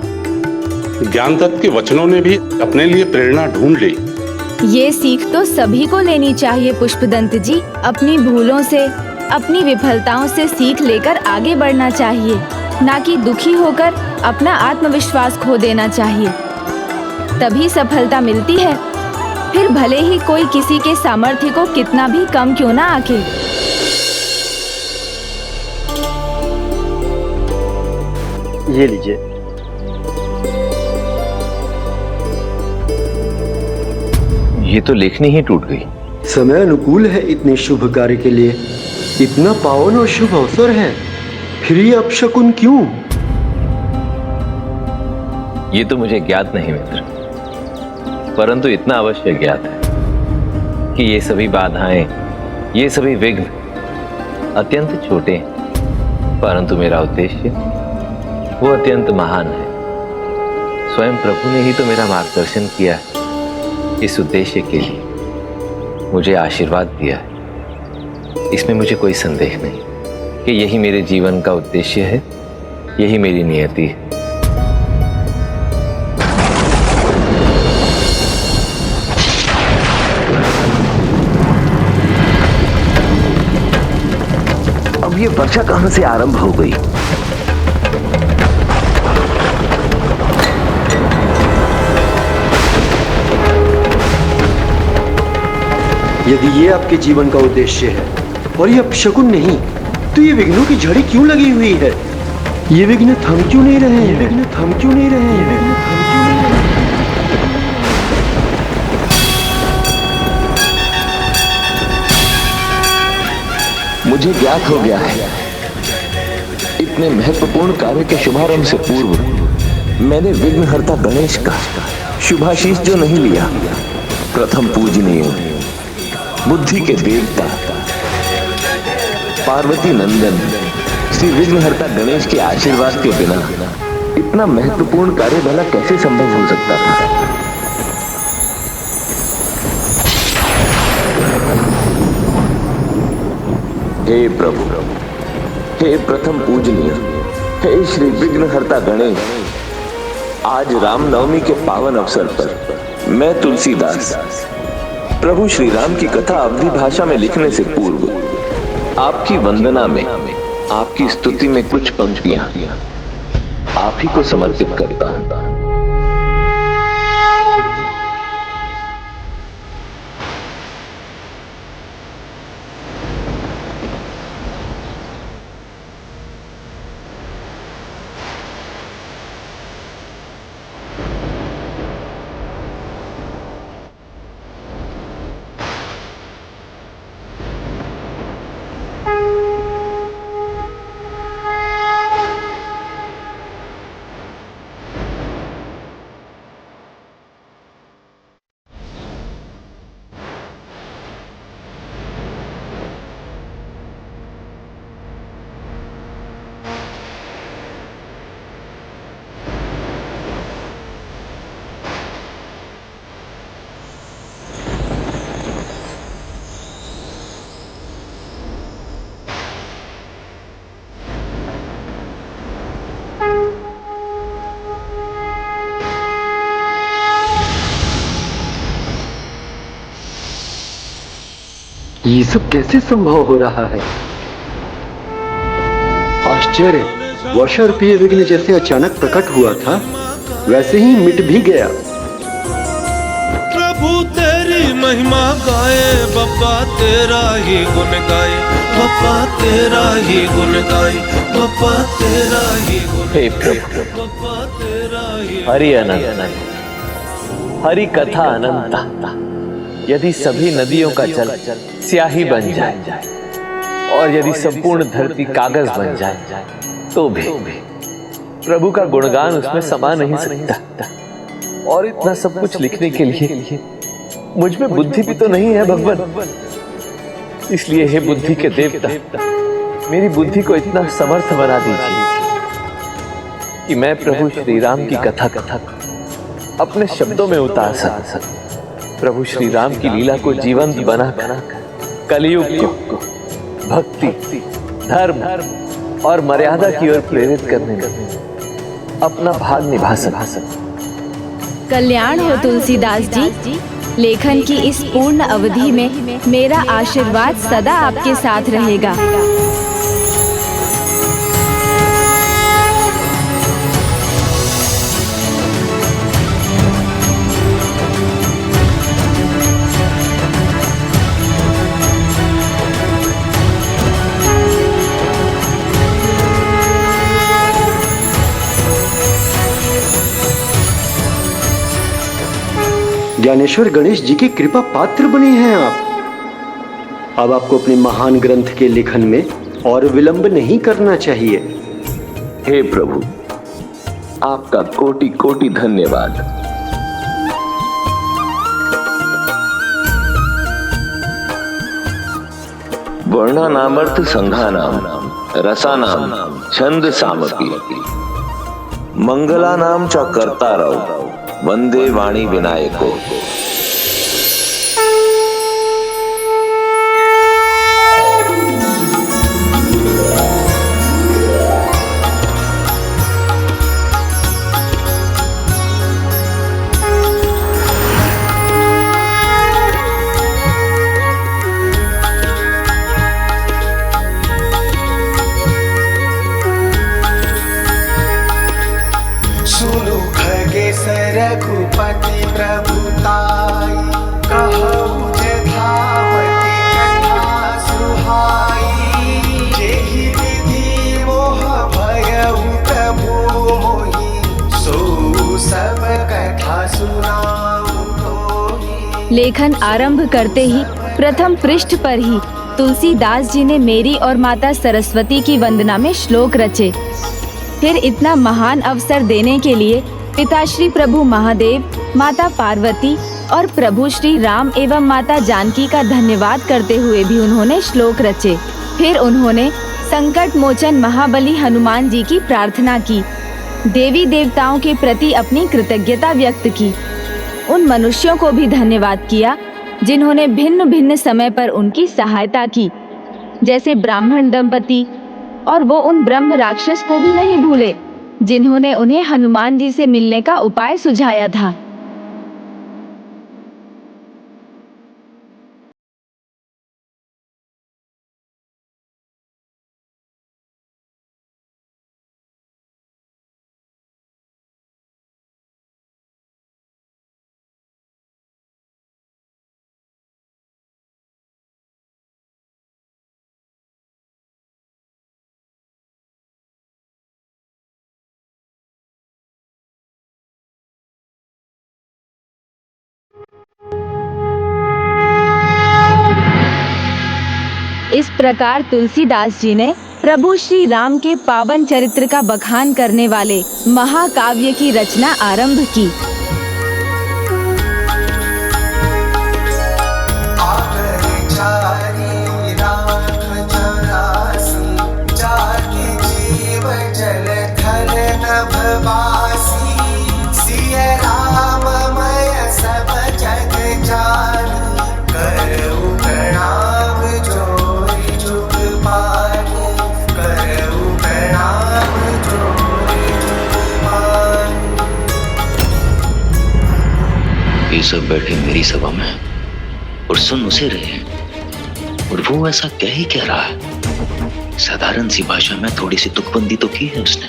ज्ञानदत्त के वचनों ने भी अपने लिए प्रेरणा ढूंढ ली। ये सीख तो सभी को लेनी चाहिए पुष्पदंत जी। अपनी भूलों से, अपनी विफलताओं से सीख लेकर आगे बढ़ना चाहिए, ना कि दुखी होकर अपना आत्मविश्वास खो देना चाहिए। तभी सफलता मिलती है, फिर भले ही कोई किसी के सामर्थ्य को कितना भी कम क्यों ना आके। ये लीजिए। ये तो लेखनी ही टूट गई। समय अनुकूल है इतने शुभ कार्य के लिए। इतना पावन और शुभ अवसर है, फिर ये अपशकुन क्यों? ये तो मुझे ज्ञात नहीं मित्र, परंतु इतना अवश्य ज्ञात है कि ये सभी बाधाएं, ये सभी विघ्न अत्यंत छोटे हैं, परंतु मेरा उद्देश्य वो अत्यंत महान है। स्वयं प्रभु ने ही तो मेरा मार्गदर्शन किया है। इस उद्देश्य के लिए मुझे आशीर्वाद दिया है। इसमें मुझे कोई संदेह नहीं कि यही मेरे जीवन का उद्देश्य है, यही मेरी नियति है। अब ये वर्षा कहां से आरंभ हो गई? यदि ये आपके जीवन का उद्देश्य है और ये अपशकुन नहीं, तो ये विघ्नों की झड़ी क्यों लगी हुई है? ये विघ्न थम क्यों नहीं रहे? ये विघ्न थम क्यों नहीं रहे? ये विघ्न थम क्यों नहीं रहे? मुझे ज्ञात हो गया है, इतने महत्वपूर्ण कार्य के शुभारंभ से पूर्व मैंने विघ्नहर्ता गणेश का शुभाशीष जो नहीं लिया, प्रथम पूजनीय बुद्धि के देवता पार्वती नंदन श्री विघ्नहर्ता गणेश के आशीर्वाद के बिना इतना महत्वपूर्ण कार्य भला कैसे संभव हो सकता था? हे प्रभु, हे प्रथम पूजनीय, हे श्री विघ्नहर्ता गणेश, आज रामनवमी के पावन अवसर पर मैं तुलसीदास प्रभु श्री राम की कथा अवधी भाषा में लिखने से पूर्व आपकी वंदना में, आपकी स्तुति में कुछ पंक्तियां आप ही को समर्पित करता हूं। ये सब कैसे संभव हो रहा है? आश्चर्य, वर्षारूपीय विघ्न जैसे अचानक प्रकट हुआ था, वैसे ही मिट भी गया। प्रभु तेरी महिमा गाए, बप्पा तेरा ही गुण गाए, बप्पा तेरा ही गुण गाए, बप्पा तेरा ही गुण। हे प्रभु, हरि अनंत, हरि कथा अनंता। यदि सभी नदियों का जल स्याही बन जाए और यदि संपूर्ण धरती कागज बन जाए तो भी प्रभु का गुणगान उसमें समा नहीं सकता। और इतना सब कुछ लिखने के लिए मुझ में बुद्धि भी तो नहीं है भगवान। इसलिए हे बुद्धि के देवता, मेरी बुद्धि को इतना समर्थ बना दीजिए कि मैं प्रभु श्री राम की कथा अपने शब्दों में उतार सकूं। प्रभु श्री राम की लीला को जीवंत बना कलियुग को भक्ति, धर्म और मर्यादा की ओर प्रेरित करने में अपना भाग निभा सका। कल्याण हो तुलसीदास जी। लेखन की इस पूर्ण अवधि में मेरा आशीर्वाद सदा आपके साथ रहेगा। ज्ञानेश्वर गणेश जी की कृपा पात्र बने हैं आप। अब आपको अपने महान ग्रंथ के लेखन में और विलंब नहीं करना चाहिए। हे प्रभु, आपका कोटि कोटि धन्यवाद। वर्णानामर्थ संघानाम रसानाम छंद सामपि मंगलानाम च कर्तारौ वंदे वाणी विनायको। रघुपति प्रभुता लेखन आरंभ करते ही प्रथम पृष्ठ पर ही तुलसीदास जी ने मेरी और माता सरस्वती की वंदना में श्लोक रचे। फिर इतना महान अवसर देने के लिए पिता श्री प्रभु महादेव, माता पार्वती और प्रभु श्री राम एवं माता जानकी का धन्यवाद करते हुए भी उन्होंने श्लोक रचे। फिर उन्होंने संकट मोचन महाबली हनुमान जी की प्रार्थना की, देवी देवताओं के प्रति अपनी कृतज्ञता व्यक्त की, उन मनुष्यों को भी धन्यवाद किया जिन्होंने भिन्न भिन्न समय पर उनकी सहायता की, जैसे ब्राह्मण दंपति, और वो उन ब्रह्म राक्षस को भी नहीं भूले जिन्होंने उन्हें हनुमान जी से मिलने का उपाय सुझाया था। इस प्रकार तुलसीदास जी ने प्रभु श्री राम के पावन चरित्र का बखान करने वाले महाकाव्य की रचना आरंभ की। ये सब बैठे मेरी सभा में और सुन उसे रहे हैं, और वो ऐसा कह ही क्या रहा है। साधारण सी भाषा में थोड़ी सी तुकबंदी तो की है उसने।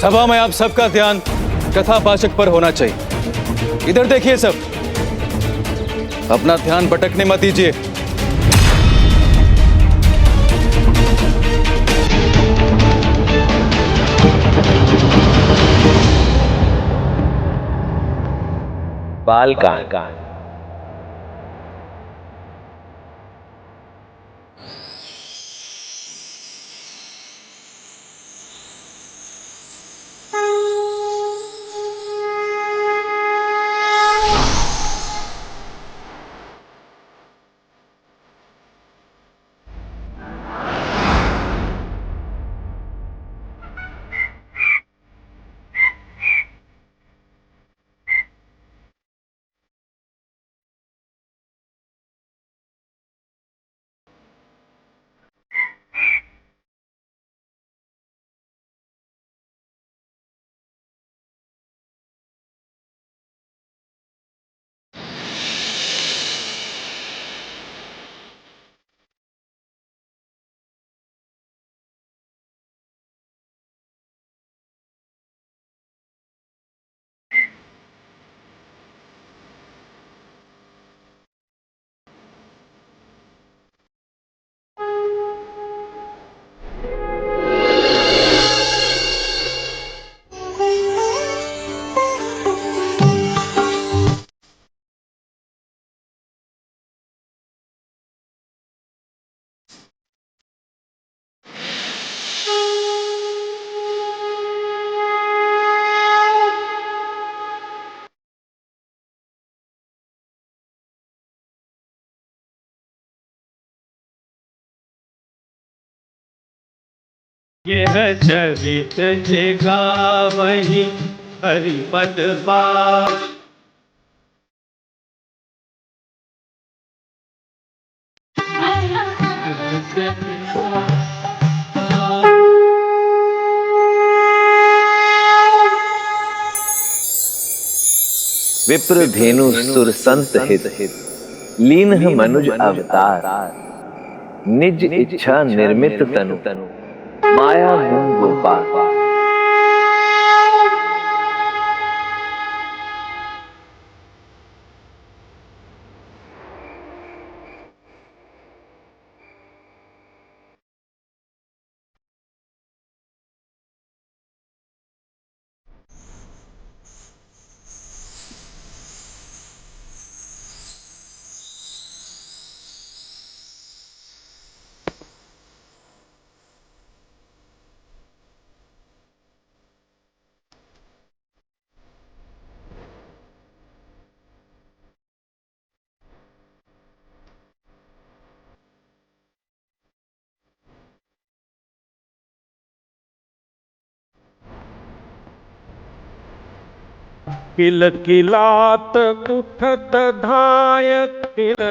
सभा में आप सबका ध्यान कथावाचक पर होना चाहिए। इधर देखिए सब, अपना ध्यान भटकने मत दीजिए। बालकांड। यह चरित जगा वही हरिपद बा विप्र धेनु सुर संत हित लीन मनुज अवतार निज इच्छा निर्मित तनु माया मूल गोपाल। किलकिलात उठत धाय किल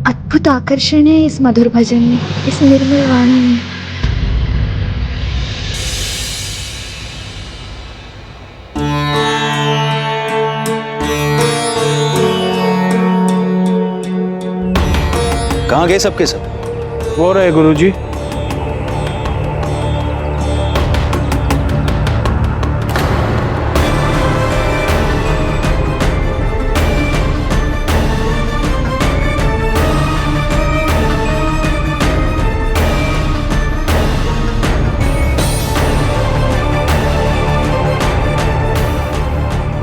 अद्भुत आकर्षण है इस मधुर भजन में, इस निर्मल वाणी में। कहाँ गए सबके सब? वो रहे गुरुजी।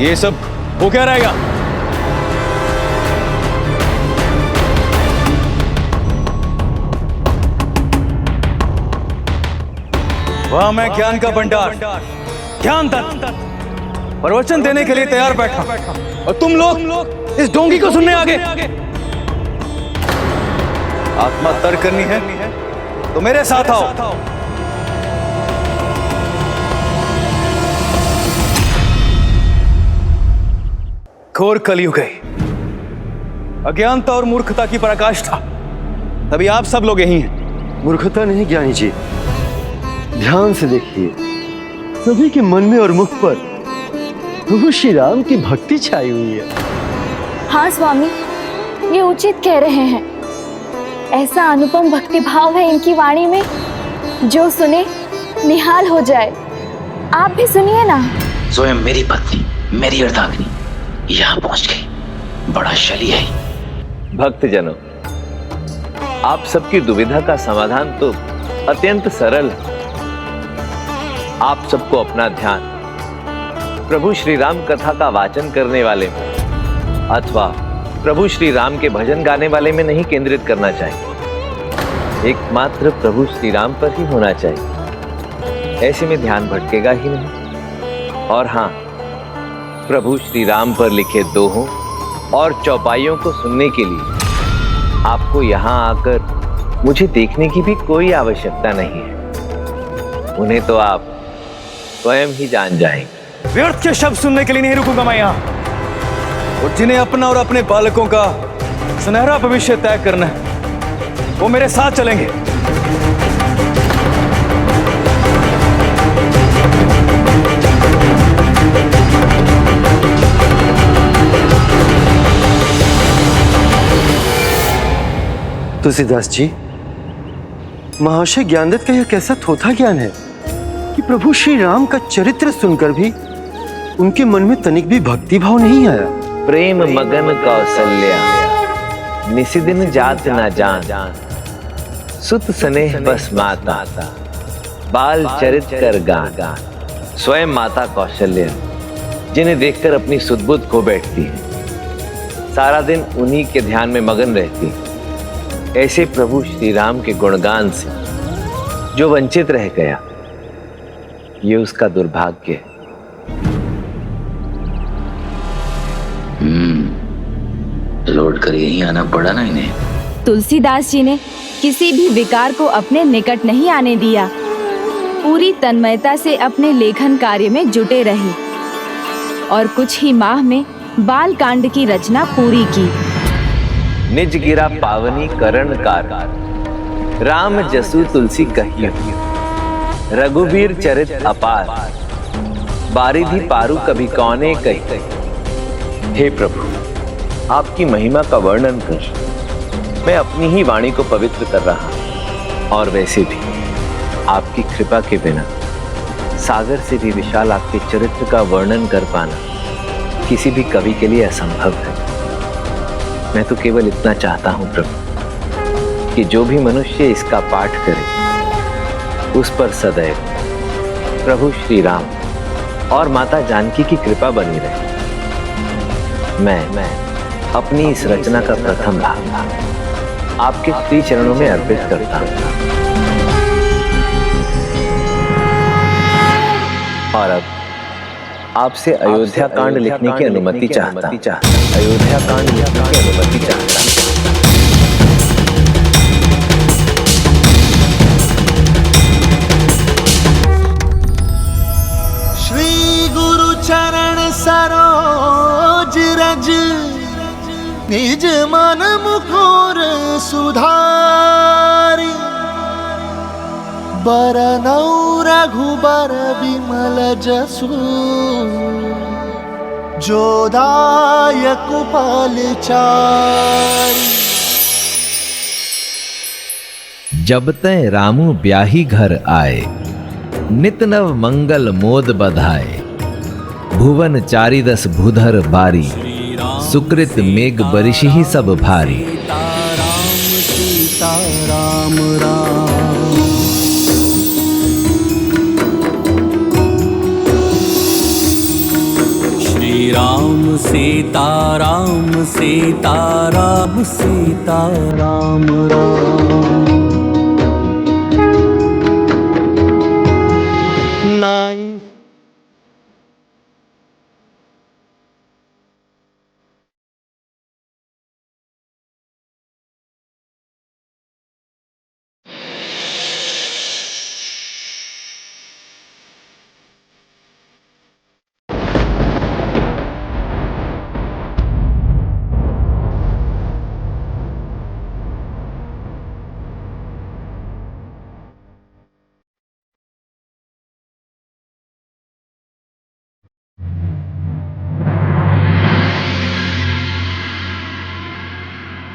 ये सब हो क्या रहेगा? वह मैं ज्ञान का भंडार, ज्ञान तत्व प्रवचन देने के लिए तैयार बैठा और तुम लोग इस डोंगी को सुनने आगे। आत्मा तर्क करनी है तो मेरे साथ आओ। घोर कलयुग है, अज्ञानता और मूर्खता की पराकाष्ठा, तभी आप सब लोग यही हैं। मूर्खता नहीं ज्ञानी जी, ध्यान से देखिए, सभी के मन में और मुख पर प्रभु श्री राम की भक्ति छाई हुई है। हाँ स्वामी, ये उचित कह रहे हैं। ऐसा अनुपम भक्ति भाव है इनकी वाणी में, जो सुने निहाल हो जाए। आप भी सुनिए ना। स्वयं मेरी पत्नी, मेरी अर्धांगिनी यहाँ पहुंच गई। बड़ा शली है। भक्तजनों, आप सबकी दुविधा का समाधान तो अत्यंत सरल है। आप सबको अपना ध्यान प्रभु श्री राम कथा का वाचन करने वाले में अथवा प्रभु श्री राम के भजन गाने वाले में नहीं केंद्रित करना चाहिए। एकमात्र प्रभु श्री राम पर ही होना चाहिए। ऐसे में ध्यान भटकेगा ही नहीं। और हाँ, प्रभु श्री राम पर लिखे दोहों और चौपाइयों को सुनने के लिए आपको यहाँ आकर मुझे देखने की भी कोई आवश्यकता नहीं है। उन्हें तो आप स्वयं ही जान जाएंगे। व्यर्थ के शब्द सुनने के लिए नहीं रुकूंगा मैं यहाँ। और जिन्हें अपना और अपने बालकों का सुनहरा भविष्य तय करना है, वो मेरे साथ चलेंगे। तुलसीदास जी, महाशय ज्ञानदत्त का यह कैसा थोथा ज्ञान है कि प्रभु श्री राम का चरित्र सुनकर भी उनके मन में तनिक भी भक्ति भाव नहीं आया। प्रेम मगन कौशल्या, निसिदिन जात न जान, सुत स्नेह बस माता, बाल चरित कर गान। स्वयं माता कौशल्या, जिन्हें देखकर अपनी सुध-बुध खो बैठती है, सारा दिन उन्हीं के ध्यान में मगन रहती है। ऐसे प्रभु श्री राम के गुणगान से जो वंचित रह गया, ये उसका दुर्भाग्य है। लौट कर यहीं आना पड़ा ना इन्हें। तुलसीदास जी ने किसी भी विकार को अपने निकट नहीं आने दिया। पूरी तन्मयता से अपने लेखन कार्य में जुटे रहे और कुछ ही माह में बाल कांड की रचना पूरी की। निज गिरा पावनी करण कार, राम जसु तुलसी कहियो, रघुवीर चरित अपार, बारिधि पारु कभी कौने कही। हे प्रभु, आपकी महिमा का वर्णन कर मैं अपनी ही वाणी को पवित्र कर रहा हूं। और वैसे भी आपकी कृपा के बिना सागर से भी विशाल आपके चरित्र का वर्णन कर पाना किसी भी कवि के लिए असंभव है। मैं तो केवल इतना चाहता हूं प्रभु कि जो भी मनुष्य इसका पाठ करे उस पर सदैव प्रभु श्री राम और माता जानकी की कृपा बनी रहे। मैं अपनी इस रचना का प्रथम भाग आपके श्री चरणों में अर्पित करता हूं और अब आपसे अयोध्या कांड लिखने की अनुमति चाहता अयोध्या कांड लिखने की अनुमति चाहता। श्री गुरु चरण सरोज रज निज मन मुकुर सुधारी बरनौ रघुबर विमल जसु जोदायक फलचारी। जब तय रामू ब्याही घर आए, नित नव मंगल मोद बधाए। भुवन चारिदस भूधर बारी, सुकृत मेघ बरिशहि सब भारी। सीता राम राम श्री राम सीता राम सीता राम सीता राम राम। नाई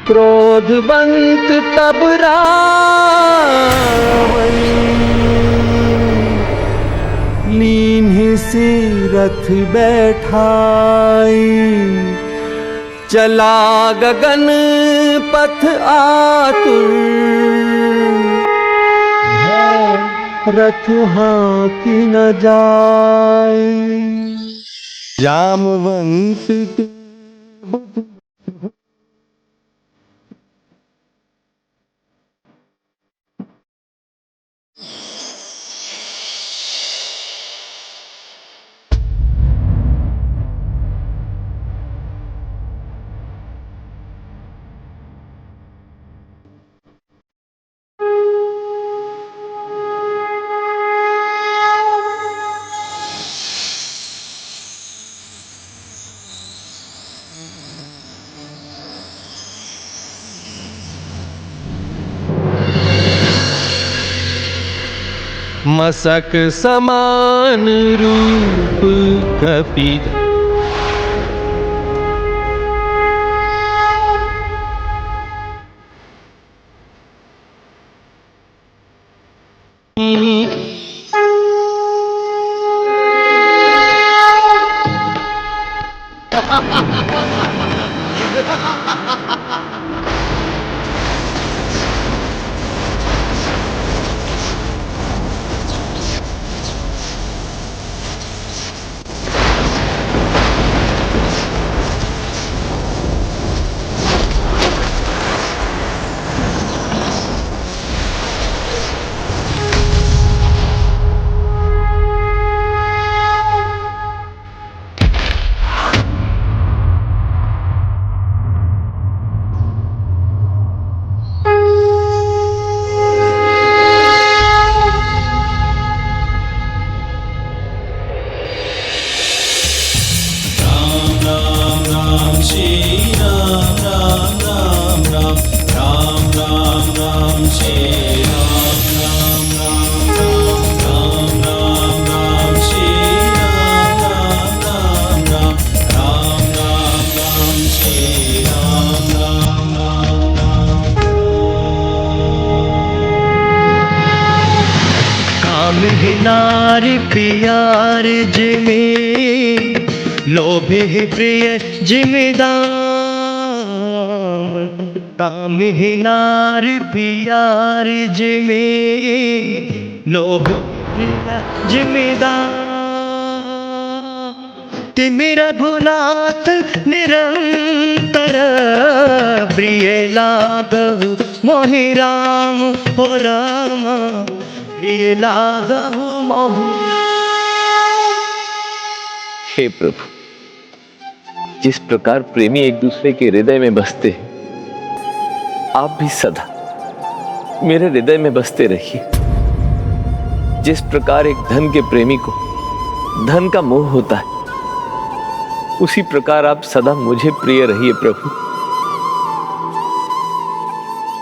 क्रोधवंत तब रावण लीन्हि से रथ बैठाई। चला गगन पथ आतुर रथ हांकी न जाए। जामवंत मसक समान रूप कपित नारी प्यार जिमें लोभे प्रिय जिमिदार काम ही नार प्यार जिमे लोभ प्रिय जिमिदार तिमिर भुलात निरंतर प्रिय लागव मोहि राम हो राम प्रिय लागव मोहि। हे प्रभु, जिस प्रकार प्रेमी एक दूसरे के हृदय में बसते हैं, आप भी सदा मेरे हृदय में बसते रहिए। जिस प्रकार एक धन के प्रेमी को धन का मोह होता है, उसी प्रकार आप सदा मुझे प्रिय रहिए प्रभु।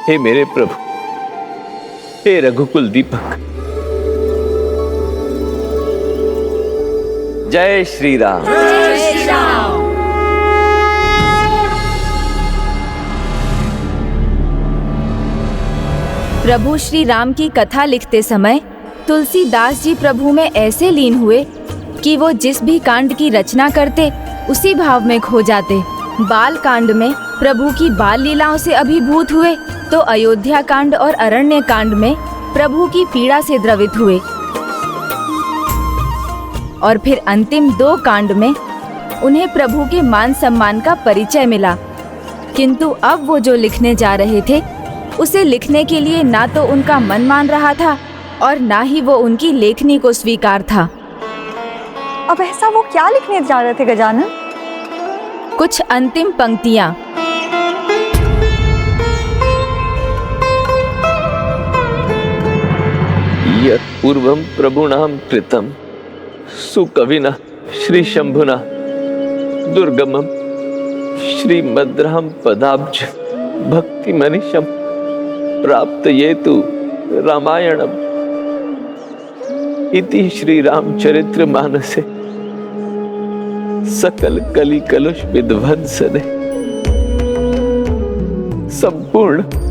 हे मेरे प्रभु, हे रघुकुल दीपक, जय श्री राम। जय श्री राम। प्रभु श्री राम की कथा लिखते समय तुलसीदास जी प्रभु में ऐसे लीन हुए कि वो जिस भी कांड की रचना करते उसी भाव में खो जाते। बाल कांड में प्रभु की बाल लीलाओं से अभिभूत हुए तो अयोध्या कांड और अरण्य कांड में प्रभु की पीड़ा से द्रवित हुए और फिर अंतिम 2 कांड में उन्हें प्रभु के मान सम्मान का परिचय मिला। किंतु अब वो जो लिखने जा रहे थे उसे लिखने के लिए ना तो उनका मन मान रहा था और ना ही वो उनकी लेखनी को स्वीकार था। अब ऐसा वो क्या लिखने जा रहे थे गजानन? कुछ अंतिम पंक्तियां। यत् पूर्वं प्रभुणां कृतं सुकविना श्री शंभुना दुर्गमं श्रीमद्रां पदाब्ज भक्ति मनीषम प्राप्त ये तु रामायणम इति श्री रामचरित्र मानसे सकल कली कलुष विध्वंसने संपूर्ण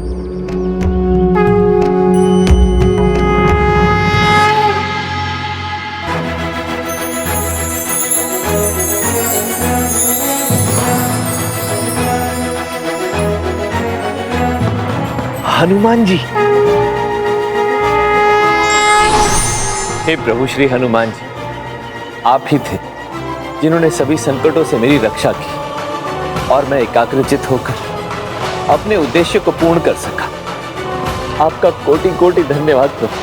हनुमान जी। हे प्रभु श्री हनुमान जी, आप ही थे जिन्होंने सभी संकटों से मेरी रक्षा की और मैं एकाग्रचित होकर अपने उद्देश्य को पूर्ण कर सका। आपका कोटि कोटि धन्यवाद प्रभु,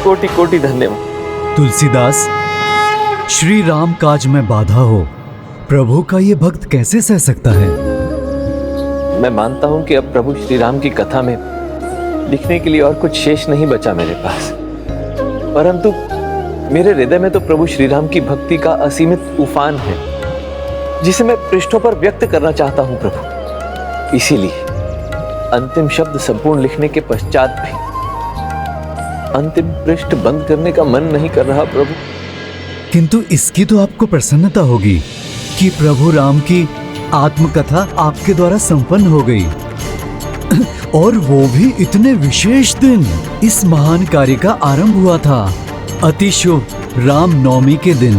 कोटि कोटि धन्यवाद। तुलसीदास, श्री राम काज में बाधा हो, प्रभु का ये भक्त कैसे सह सकता है? मैं मानता हूं कि अब प्रभु श्री राम की कथा में लिखने के लिए और कुछ शेष नहीं बचा मेरे पास, परंतु मेरे हृदय में तो प्रभु श्री राम की भक्ति का असीमित उफान है जिसे मैं पृष्ठों पर व्यक्त करना चाहता हूं प्रभु। इसीलिए अंतिम शब्द संपूर्ण लिखने के पश्चात भी अंतिम पृष्ठ बंद करने का मन नहीं कर रहा प्रभु। किंतु इसकी तो आपको प्रसन्नता होगी कि प्रभु राम की आत्मकथा आपके द्वारा संपन्न हो गई और वो भी इतने विशेष दिन। इस महान कार्य का आरंभ हुआ था अति शुभ राम नवमी के दिन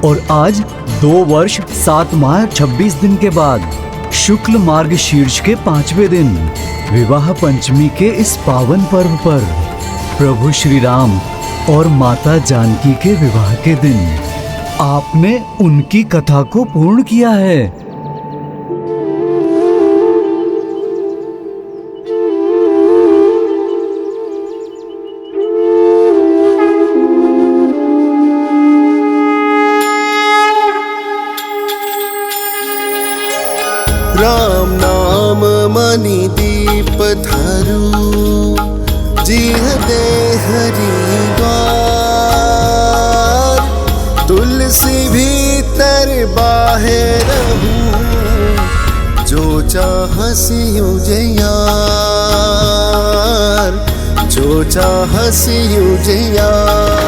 और आज 2 वर्ष 7 माह 26 दिन के बाद शुक्ल मार्ग शीर्ष के 5वें दिन विवाह पंचमी के इस पावन पर्व पर प्रभु श्री राम और माता जानकी के विवाह के दिन आपने उनकी कथा को पूर्ण किया है। राम नाम मणि दीप धरु जिह दे हरि द्वार तुलसी भीतर बाहर रहूं जो चाह सियो जयार जो चाह सियो जयार।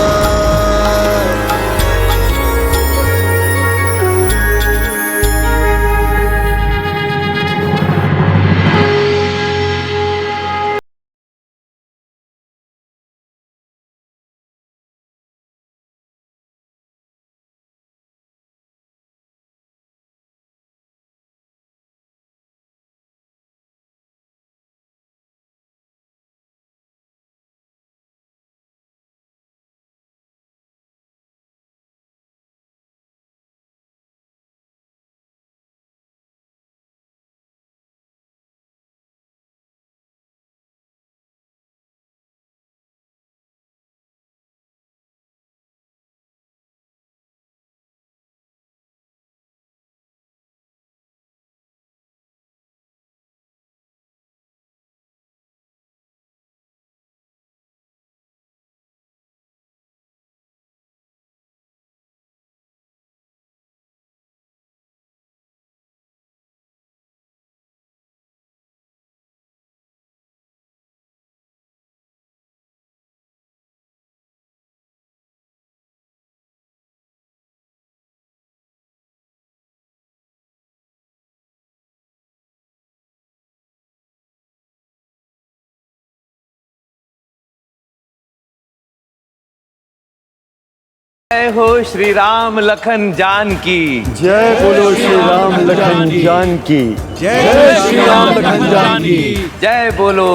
जय हो श्री राम लखन जान की। जय बोलो श्री राम लखन जान की। जय श्री राम लखन जान की। जय बोलो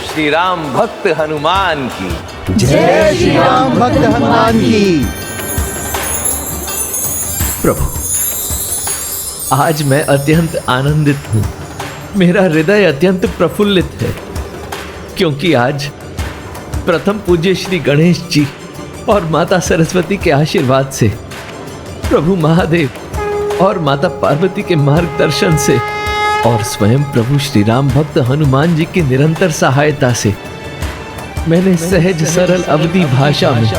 श्री राम भक्त हनुमान की। जय श्री राम भक्त हनुमान की। प्रभु, आज मैं अत्यंत आनंदित हूँ। मेरा हृदय अत्यंत प्रफुल्लित है, क्योंकि आज प्रथम पूज्य श्री गणेश जी और माता सरस्वती के आशीर्वाद से, प्रभु महादेव और माता पार्वती के मार्गदर्शन से और स्वयं प्रभु श्री राम भक्त हनुमान जी की निरंतर सहायता से मैंने सहज सरल अवधी भाषा में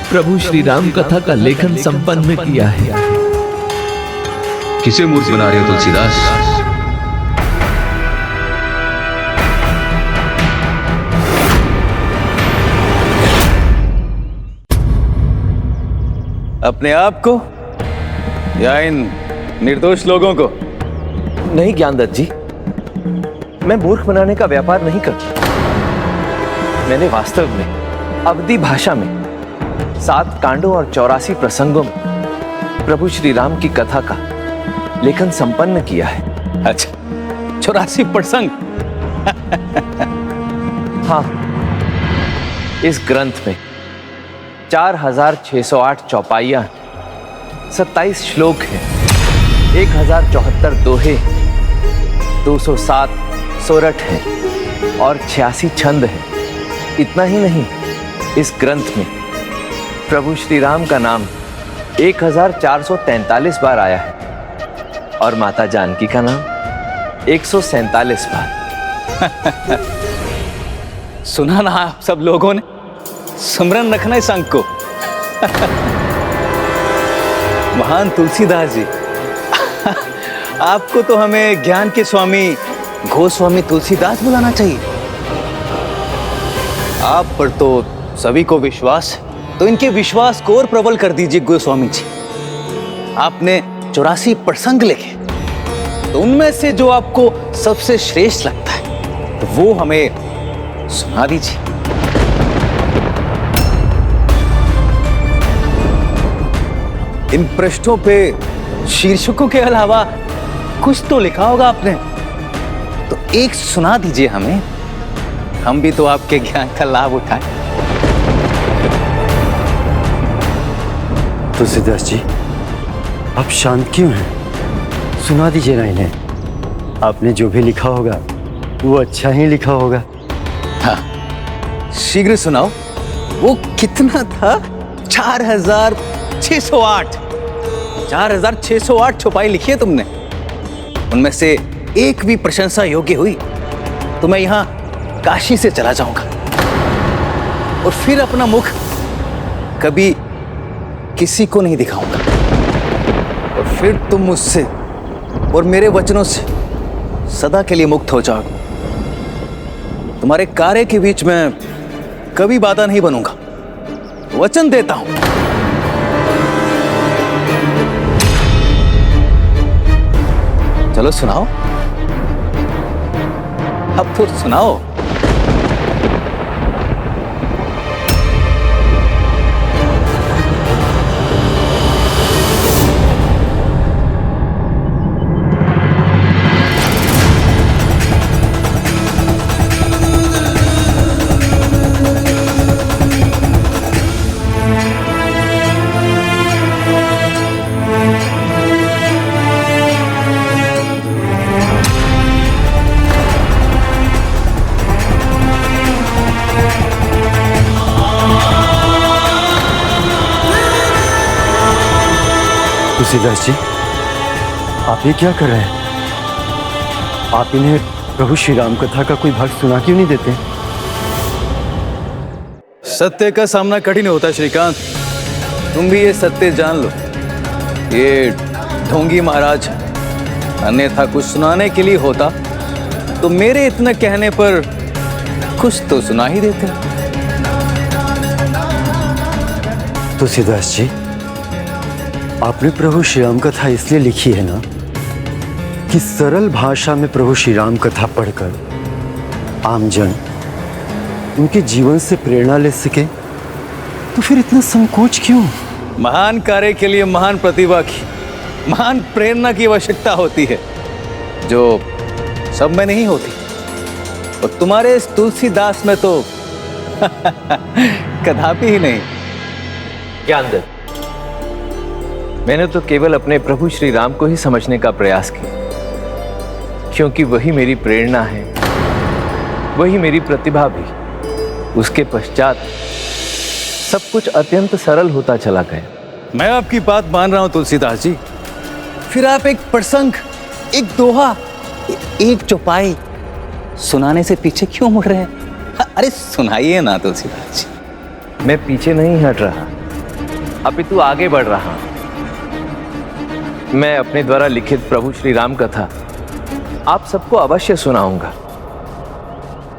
प्रभु श्री राम कथा का लेखन संपन्न किया है। किसे मूर्ख बना रहे हो तुलसीदास? अपने आप को या इन निर्दोष लोगों को? नहीं ज्ञानदत्त जी, मैं मूर्ख बनाने का व्यापार नहीं करता। मैंने वास्तव में अवधी भाषा में 7 कांडों और 84 प्रसंगों में प्रभु श्री राम की कथा का लेखन संपन्न किया है। अच्छा, 84 प्रसंग? हाँ, इस ग्रंथ में 4608 चौपाइयां, 27 श्लोक हैं, 1074 दोहे, 207 सोरठ हैं और 86 छंद हैं। इतना ही नहीं, इस ग्रंथ में प्रभु श्री राम का नाम 1443 बार आया है और माता जानकी का नाम 147 बार। सुना ना आप सब लोगों ने? स्मरण रखना इस अंक को। महान तुलसीदास जी, आपको तो हमें ज्ञान के स्वामी गोस्वामी तुलसीदास बुलाना चाहिए। आप पर तो सभी को विश्वास है, तो इनके विश्वास को और प्रबल कर दीजिए गोस्वामी जी। आपने 84 प्रसंग लिखे, तो उनमें से जो आपको सबसे श्रेष्ठ लगता है तो वो हमें सुना दीजिए। इन पृष्ठों पे शीर्षकों के अलावा कुछ तो लिखा होगा आपने, तो एक सुना दीजिए हमें, हम भी तो आपके ज्ञान का लाभ उठाएं। तुलसीदास जी, आप शांत क्यों हैं? सुना दीजिए ना इन्हें। आपने जो भी लिखा होगा वो अच्छा ही लिखा होगा। हाँ, शीघ्र सुनाओ। वो कितना था? 4608 छुपाई लिखी है तुमने। उनमें से एक भी प्रशंसा योग्य हुई तो मैं यहां काशी से चला जाऊंगा और फिर अपना मुख कभी किसी को नहीं दिखाऊंगा। और फिर तुम मुझसे और मेरे वचनों से सदा के लिए मुक्त हो जाओगे। तुम्हारे कार्य के बीच में कभी बाधा नहीं बनूंगा, वचन देता हूं। चलो सुनाओ, अब तो सुनाओ। तुलसीदास जी, आप ये क्या कर रहे हैं? आप इन्हें प्रभु श्री राम कथा का कोई भाग सुना क्यों नहीं देते? सत्य का सामना कठिन होता है श्रीकांत, तुम भी ये सत्य जान लो। ये ढोंगी महाराज, अन्यथा कुछ सुनाने के लिए होता तो मेरे इतने कहने पर कुछ तो सुना ही देते। तुलसीदास जी, आपने प्रभु श्री राम कथा इसलिए लिखी है ना कि सरल भाषा में प्रभु श्री राम कथा पढ़कर आमजन उनके जीवन से प्रेरणा ले सके। तो फिर इतना संकोच क्यों? महान कार्य के लिए महान प्रतिभा की, महान प्रेरणा की आवश्यकता होती है, जो सब में नहीं होती। और तुम्हारे इस तुलसीदास में तो कदापि ही नहीं। ज्ञानदत्त, मैंने तो केवल अपने प्रभु श्री राम को ही समझने का प्रयास किया, क्योंकि वही मेरी प्रेरणा है, वही मेरी प्रतिभा भी। उसके पश्चात सब कुछ अत्यंत सरल होता चला गया। मैं आपकी बात मान रहा हूं तुलसीदास जी, फिर आप एक प्रसंग, एक दोहा, एक चौपाई सुनाने से पीछे क्यों मुड़ रहे हैं? अरे सुनाइए ना तुलसीदास जी। मैं पीछे नहीं हट रहा, अपितु आगे बढ़ रहा हूं। मैं अपने द्वारा लिखित प्रभु श्री राम कथा आप सबको अवश्य सुनाऊंगा,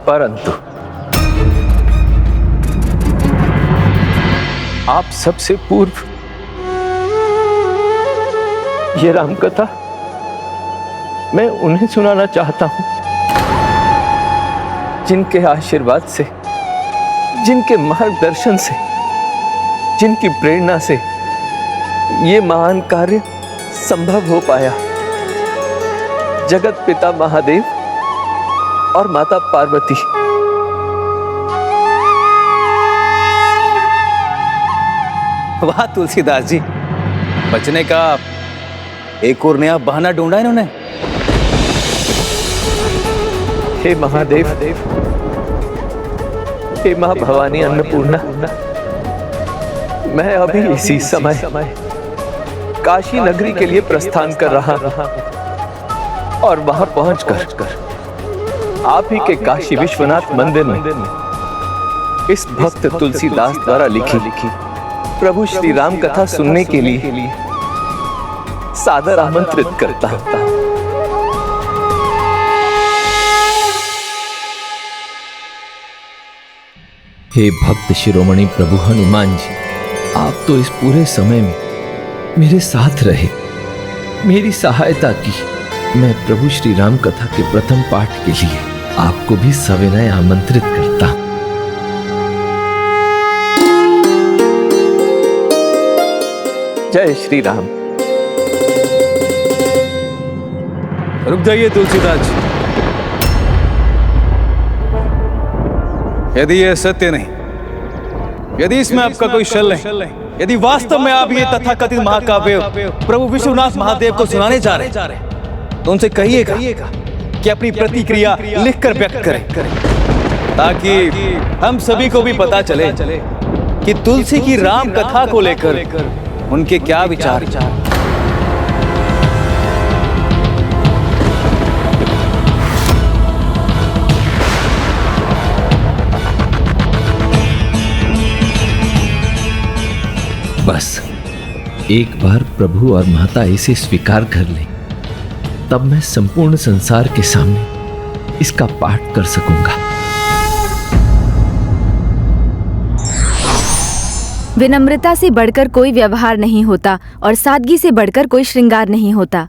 परंतु आप सबसे पूर्व ये राम कथा मैं उन्हें सुनाना चाहता हूं जिनके आशीर्वाद से, जिनके मार्गदर्शन से, जिनकी प्रेरणा से ये महान कार्य संभव हो पाया। जगत पिता महादेव और माता पार्वती। वाह तुलसीदास जी, बचने का एक और नया बहाना ढूंढा इन्होंने। हे महादेव, हे मां भवानी अन्नपूर्णा, मैं अभी इसी समय काशी नगरी के लिए प्रस्थान कर रहा हूं और वहां पहुंचकर आप ही के काशी विश्वनाथ मंदिर में इस भक्त तुलसीदास द्वारा लिखी प्रभु श्री राम कथा सुनने के लिए सादर आमंत्रित करता हूं। हे भक्त शिरोमणि प्रभु हनुमान जी, आप तो इस पूरे समय में मेरे साथ रहे, मेरी सहायता की। मैं प्रभु श्री राम कथा के प्रथम पाठ के लिए आपको भी सविनय आमंत्रित करता हूं। जय श्री राम। रुक जाइए तुलसीदास जी, यदि यह सत्य नहीं, यदि इसमें आपका कोई शल नहीं, यदि वास्तव में आप ये तथाकथित महाकाव्य प्रभु विश्वनाथ महादेव को सुनाने जा रहे हैं, तो उनसे कहिएगा कि अपनी प्रतिक्रिया लिखकर व्यक्त करें, ताकि हम सभी को भी पता चले कि तुलसी की राम कथा को लेकर उनके क्या विचार। बस एक बार प्रभु और माता इसे स्वीकार कर लें, तब मैं संपूर्ण संसार के सामने इसका पाठ कर सकूंगा। विनम्रता से बढ़कर कोई व्यवहार नहीं होता और सादगी से बढ़कर कोई श्रृंगार नहीं होता।